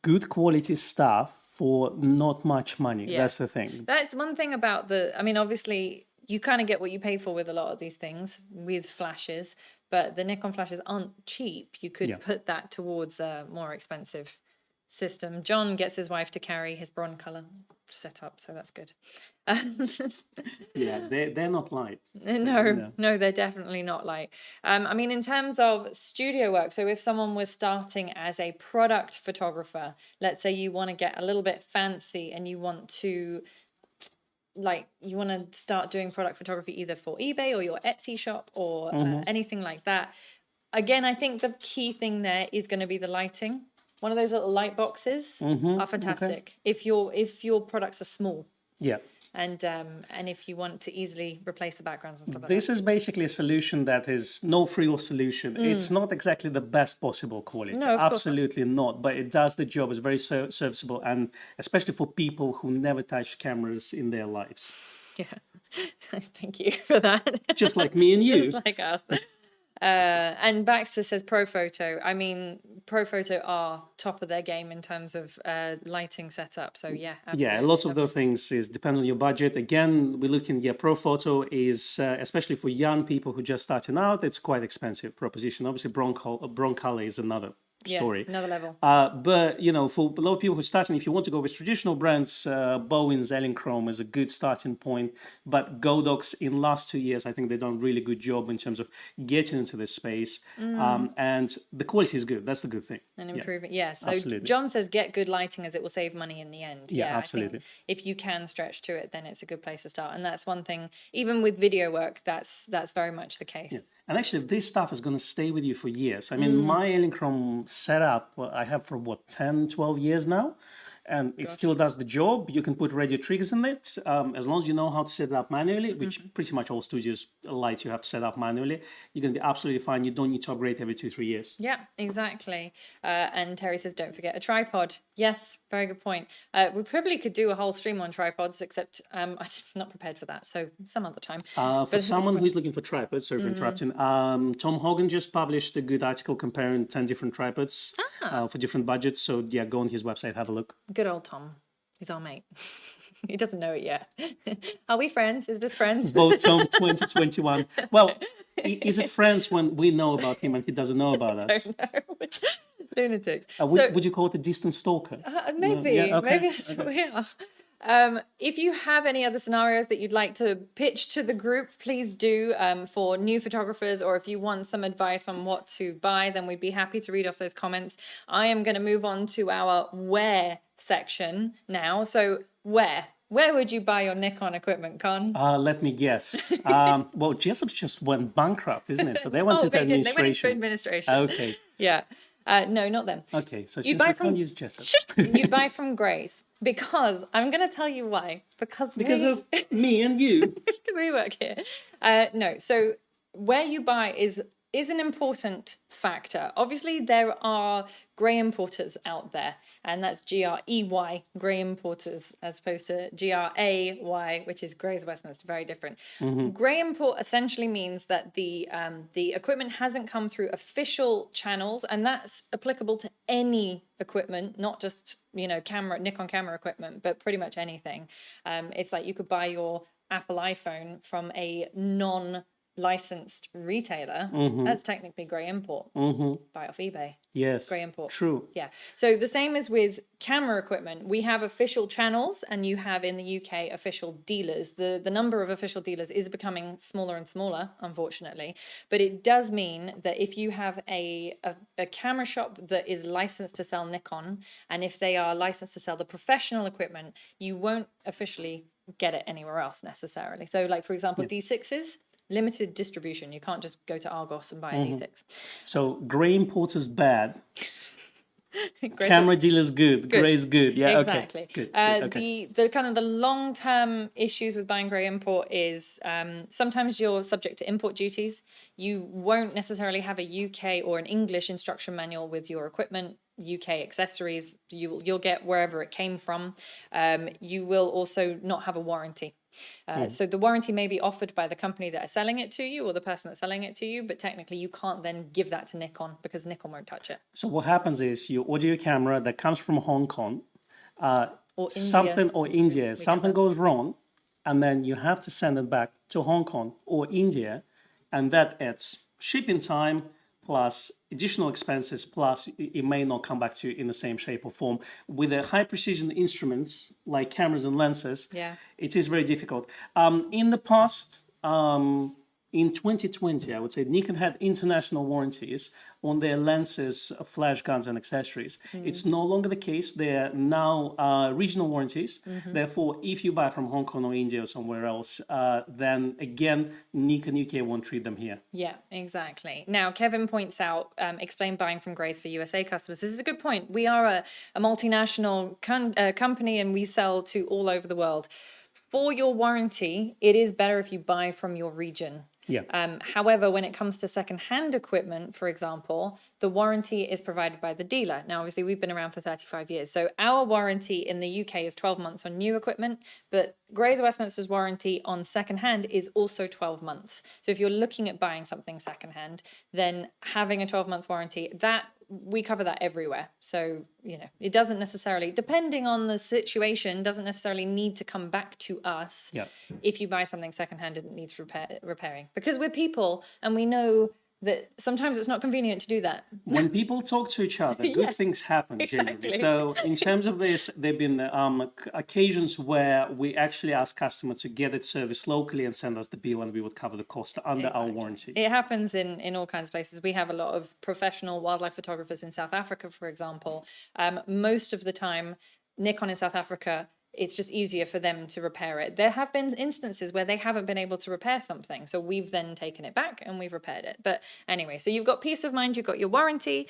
good quality stuff for not much money. That's the thing. That's one thing about obviously you kind of get what you pay for with a lot of these things with flashes, but the Nikon flashes aren't cheap. You could put that towards a more expensive system. John gets his wife to carry his Broncolor setup, so that's good. They're not light. No, they're definitely not light. In terms of studio work, so if someone was starting as a product photographer, let's say you want to get a little bit fancy and you want to start doing product photography either for eBay or your Etsy shop or anything like that. Again, I think the key thing there is going to be the lighting. One of those little light boxes are fantastic if your products are small. Yeah. And if you want to easily replace the backgrounds and stuff like This is basically a solution that is no frill solution. It's not exactly the best possible quality. No, of course absolutely not. But it does the job. It's very serviceable, and especially for people who never touched cameras in their lives. Yeah. Thank you for that. Just like me and you. Just like us. And Baxter says Profoto. Profoto are top of their game in terms of lighting setup. So absolutely. Lots of those things depends on your budget. Again, we're looking. Profoto is especially for young people who just starting out. It's quite expensive proposition. Obviously, Broncolor is another. story. Another level. But you know, for a lot of people who are starting, if you want to go with traditional brands, Bowens, Elinchrom is a good starting point. But Godox in last 2 years, I think they've done a really good job in terms of getting into this space, and the quality is good. That's the good thing. And improving, yeah. So absolutely. John says get good lighting as it will save money in the end. Yeah, I absolutely. think if you can stretch to it, then it's a good place to start. And that's one thing, even with video work, that's very much the case. Yeah. And actually, this stuff is going to stay with you for years. I mean, my Elinchrom setup, I have for 10, 12 years now, and it still does the job. You can put radio triggers in it as long as you know how to set it up manually, which pretty much all studios lights you have to set up manually. You're going to be absolutely fine. You don't need to upgrade every 2-3 years. Yeah, exactly. And Terry says, don't forget a tripod. Yes, very good point. We probably could do a whole stream on tripods, except I'm not prepared for that. So some other time. For someone who's looking for tripods, sorry for interrupting, Tom Hogan just published a good article comparing 10 different tripods for different budgets. So yeah, go on his website, have a look. Good old Tom. He's our mate. He doesn't know it yet. Are we friends? Is this friends? Vote Tom 2021. Well, is it friends when we know about him and he doesn't know about us? I don't know. Lunatics. Would you call it a distant stalker? Maybe. Yeah, okay, Maybe that's what we are. If you have any other scenarios that you'd like to pitch to the group, please do for new photographers, or if you want some advice on what to buy, then we'd be happy to read off those comments. I am going to move on to our where section now. So where would you buy your Nikon equipment, Con? Let me guess. Well, Jessup's just went bankrupt, isn't it? So they went into They went into administration. administration. Okay. Yeah. No, not them. Okay, so You since buy we from- can't use Jessup. You buy from Graze. Because I'm going to tell you why. Because Of me and you. because we work here. No, so where you buy is an important factor. Obviously, there are grey importers out there, and that's Grey, grey importers, as opposed to Gray, which is Grays of Westminster, very different. Grey import essentially means that the equipment hasn't come through official channels, and that's applicable to any equipment, not just Nikon camera equipment, but pretty much anything. It's like you could buy your Apple iPhone from a non-licensed retailer. That's technically grey import. Buy it off eBay. Yes. Grey import. True. Yeah. So the same as with camera equipment. We have official channels, and you have in the UK official dealers. The number of official dealers is becoming smaller and smaller, unfortunately. But it does mean that if you have a camera shop that is licensed to sell Nikon, and if they are licensed to sell the professional equipment, you won't officially get it anywhere else necessarily. So like, for example, D6s, limited distribution. You can't just go to Argos and buy a D6. So grey importers bad. Camera dealers good. Grey's good. Yeah. Exactly. Okay. Good. Okay. The kind of the long-term issues with buying grey import is sometimes you're subject to import duties. You won't necessarily have a UK or an English instruction manual with your equipment. UK accessories you'll get wherever it came from. You will also not have a warranty. So the warranty may be offered by the company that are selling it to you or the person that's selling it to you, but technically you can't then give that to Nikon because Nikon won't touch it. So what happens is you order your camera that comes from Hong Kong, Or India, something goes wrong, and then you have to send it back to Hong Kong or India, and that adds shipping time plus additional expenses, plus it may not come back to you in the same shape or form. With the high precision instruments like cameras and lenses, it is very difficult. In the past, in 2020, I would say Nikon had international warranties on their lenses, flash guns, and accessories. It's no longer the case. They're now regional warranties. Therefore, if you buy from Hong Kong or India or somewhere else, then again, Nikon UK won't treat them here. Yeah, exactly. Now, Kevin points out, explain buying from Graze for USA customers. This is a good point. We are a multinational company, and we sell to all over the world. For your warranty, it is better if you buy from your region. Yeah. However, when it comes to second-hand equipment, for example, the warranty is provided by the dealer. Now, obviously, we've been around for 35 years. So our warranty in the UK is 12 months on new equipment, but Grays of Westminster's warranty on second-hand is also 12 months. So if you're looking at buying something second-hand, then having a 12-month warranty, we cover that everywhere. So, it doesn't necessarily, depending on the situation, doesn't necessarily need to come back to us if you buy something secondhand and it needs repairing. Because we're people and we know that sometimes it's not convenient to do that. When people talk to each other, good Yeah, things happen generally. exactly. So in terms of this, there've been occasions where we actually ask customer to get it serviced locally and send us the bill, and we would cover the cost under our Exactly. warranty. It happens in all kinds of places. We have a lot of professional wildlife photographers in South Africa, for example. Most of the time, Nikon in South Africa, it's just easier for them to repair it. There have been instances where they haven't been able to repair something, so we've then taken it back and we've repaired it. But anyway, so you've got peace of mind, you've got your warranty.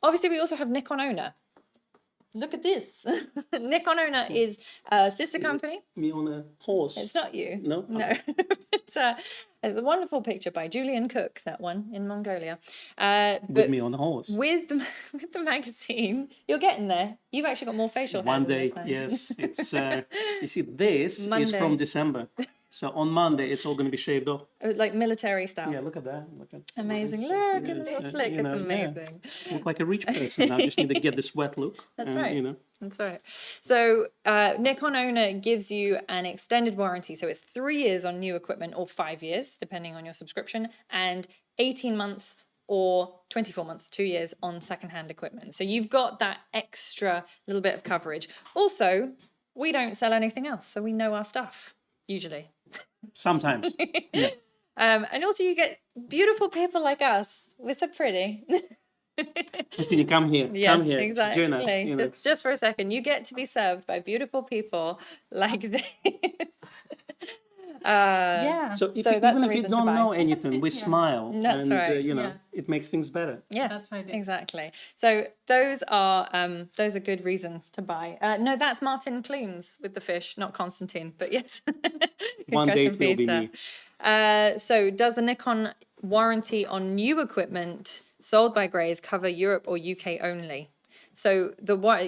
Obviously, we also have Nikon Owner. Look at this. Nikon Owner is a sister company. Me on a horse. It's not you. No? No. It's a wonderful picture by Julian Cook, that one, in Mongolia. With But me on the horse. with the magazine, you're getting there. You've actually got more facial hair One than day, this man. yes. It's you see, this is Monday. from December. So on Monday, it's all going to be shaved off. Like military style. Yeah, look at that. Look at Amazing. this. Look, Yeah, it's a it's, little flick. you It's know, yeah. amazing. Look like a rich person now. Just need to get this wet look. That's and, right. You know. That's right. So Nikon Owner gives you an extended warranty. So it's 3 years on new equipment or 5 years, depending on your subscription, and 18 months or 24 months, 2 years on secondhand equipment. So you've got that extra little bit of coverage. Also, we don't sell anything else, so we know our stuff, usually. Sometimes. Yeah. And also you get beautiful people like us. We're so pretty. Foteini, come here. Yes, Come here. exactly. Join us. You know. Just for a second, you get to be served by beautiful people like this. Yeah. So, if So you, that's even a if you reason to don't buy. know anything, we Yeah. smile. That's and, right, you know, yeah. it makes things better. Yeah, That's what I did. exactly. So those are good reasons to buy. No, that's Martin Clunes with the fish, not Constantine. But yes, Good One day question, it will be Peter. me. So does the Nikon warranty on new equipment sold by Graze cover Europe or UK only? So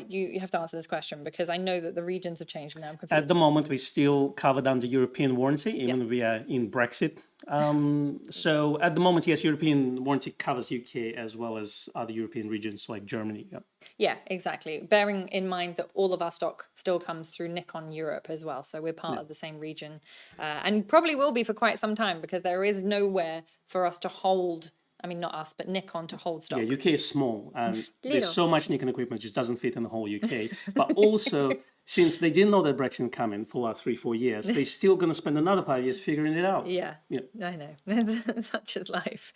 you have to answer this question because I know that the regions have changed and now I'm confused. At the moment, we're still covered under European warranty, even we are in Brexit. So at the moment, yes, European warranty covers UK as well as other European regions like Germany. Yeah. Yeah, exactly. Bearing in mind that all of our stock still comes through Nikon Europe as well. So we're part of the same region and probably will be for quite some time because there is nowhere for us to hold. I mean, not us, but Nikon to hold stock. Yeah, UK is small and there's Little. so much Nikon equipment just doesn't fit in the whole UK. But also, since they didn't know that Brexit coming for like 3-4 years, they're still going to spend another 5 years figuring it out. Yeah, Yeah. I know. Such is life.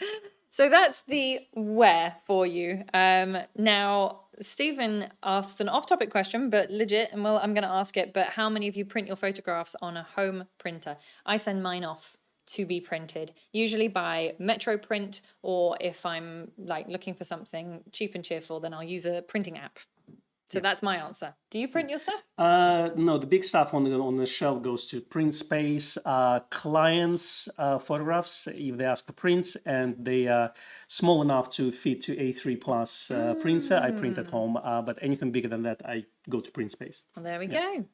So that's the where for you. Now, Stephen asked an off-topic question, but legit, and well, I'm going to ask it, but how many of you print your photographs on a home printer? I send mine off to be printed, usually by Metro Print, or if I'm like looking for something cheap and cheerful, then I'll use a printing app. So that's my answer. Do you print your stuff? No, the big stuff on the shelf goes to print space, clients' photographs if they ask for prints, and they are small enough to fit to A3 plus printer. I print at home, but anything bigger than that, I go to print space. Well, there we go.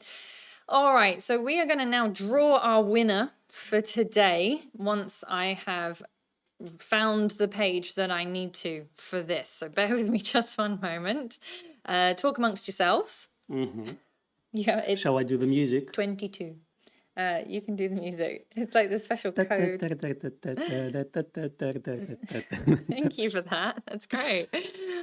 All right, so we are going to now draw our winner for today once I have found the page that I need to for this. So bear with me just one moment. Talk amongst yourselves. Mm-hmm. Yeah, it's Shall I do the music? 22. You can do the music. It's like the special code. Thank you for that. That's great.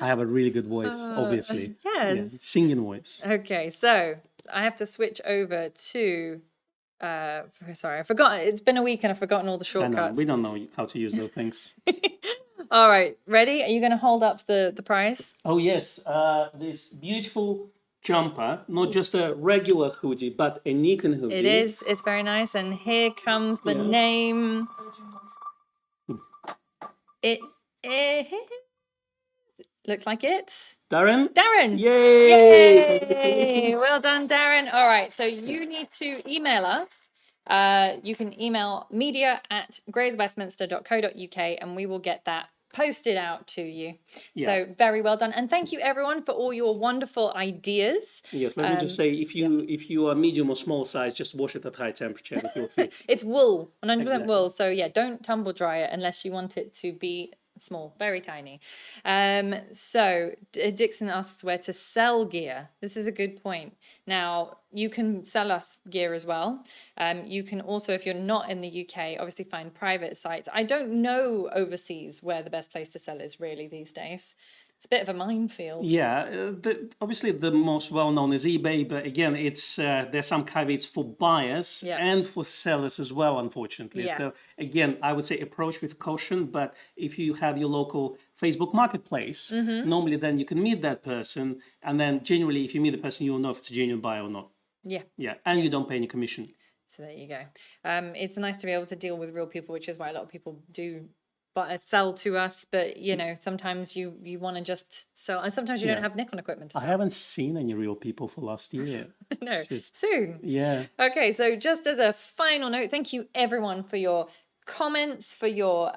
I have a really good voice, obviously. Yes. Yeah, singing voice. Okay, so I have to switch over to. Sorry, I forgot. It's been a week and I've forgotten all the I know, shortcuts. we don't know how to use those things. All right, ready? Are you going to hold up the prize? Oh yes, this beautiful jumper, not just a regular hoodie, but a Nikon hoodie. It is. It's very nice. And here comes the Yeah. name. It looks like it's Darren? Darren. Yay! Yay! Well done, Darren. All right, so you need to email us. You can email media@grayswestminster.co.uk and we will get that posted out to you. Yeah. So very well done. And thank you everyone for all your wonderful ideas. Yes, let me just say, if you are medium or small size, just wash it at high temperature and it will fit. It's wool, 100% Exactly. wool. So yeah, don't tumble dry it unless you want it to be small, very tiny. So Dixon asks where to sell gear. This is a good point. Now, you can sell us gear as well. You can also, if you're not in the UK, obviously find private sites. I don't know overseas where the best place to sell is really these days. It's a bit of a minefield. Yeah, obviously the most well-known is eBay, but again, it's there's some caveats for buyers Yeah. and for sellers as well, unfortunately. Yes. So again, I would say approach with caution, but if you have your local Facebook marketplace, normally then you can meet that person, and then generally if you meet the person, you'll know if it's a genuine buyer or not. Yeah. Yeah, and you don't pay any commission. So there you go. It's nice to be able to deal with real people, which is why a lot of people do sell to us. But you know, sometimes you want to just sell, and sometimes you don't have Nikon equipment to I sell. haven't seen any real people for last year. No, Just- soon. Yeah. Okay, so just as a final note, thank you everyone for your comments, for your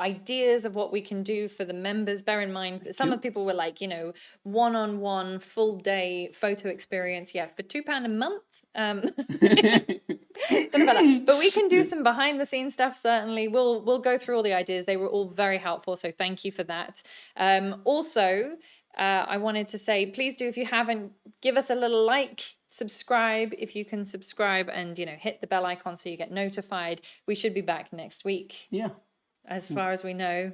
ideas of what we can do for the members. Bear in mind that some of the people were like, you know, one-on-one full day photo experience. Yeah, for £2 a month. Don't know about that. But we can do some behind the scenes stuff. Certainly, we'll go through all the ideas. They were all very helpful, so thank you for that. Also, I wanted to say, please do, if you haven't, give us a little like, subscribe if you can subscribe, and you know, hit the bell icon so you get notified. We should be back next week, Yeah, as far as we know.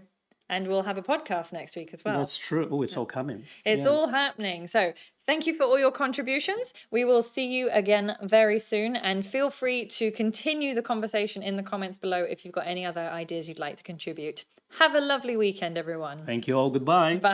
And we'll have a podcast next week as well. that's true. Oh, it's all coming. It's all happening. So thank you for all your contributions. We will see you again very soon. And feel free to continue the conversation in the comments below if you've got any other ideas you'd like to contribute. Have a lovely weekend, everyone. Thank you all. Goodbye. Bye.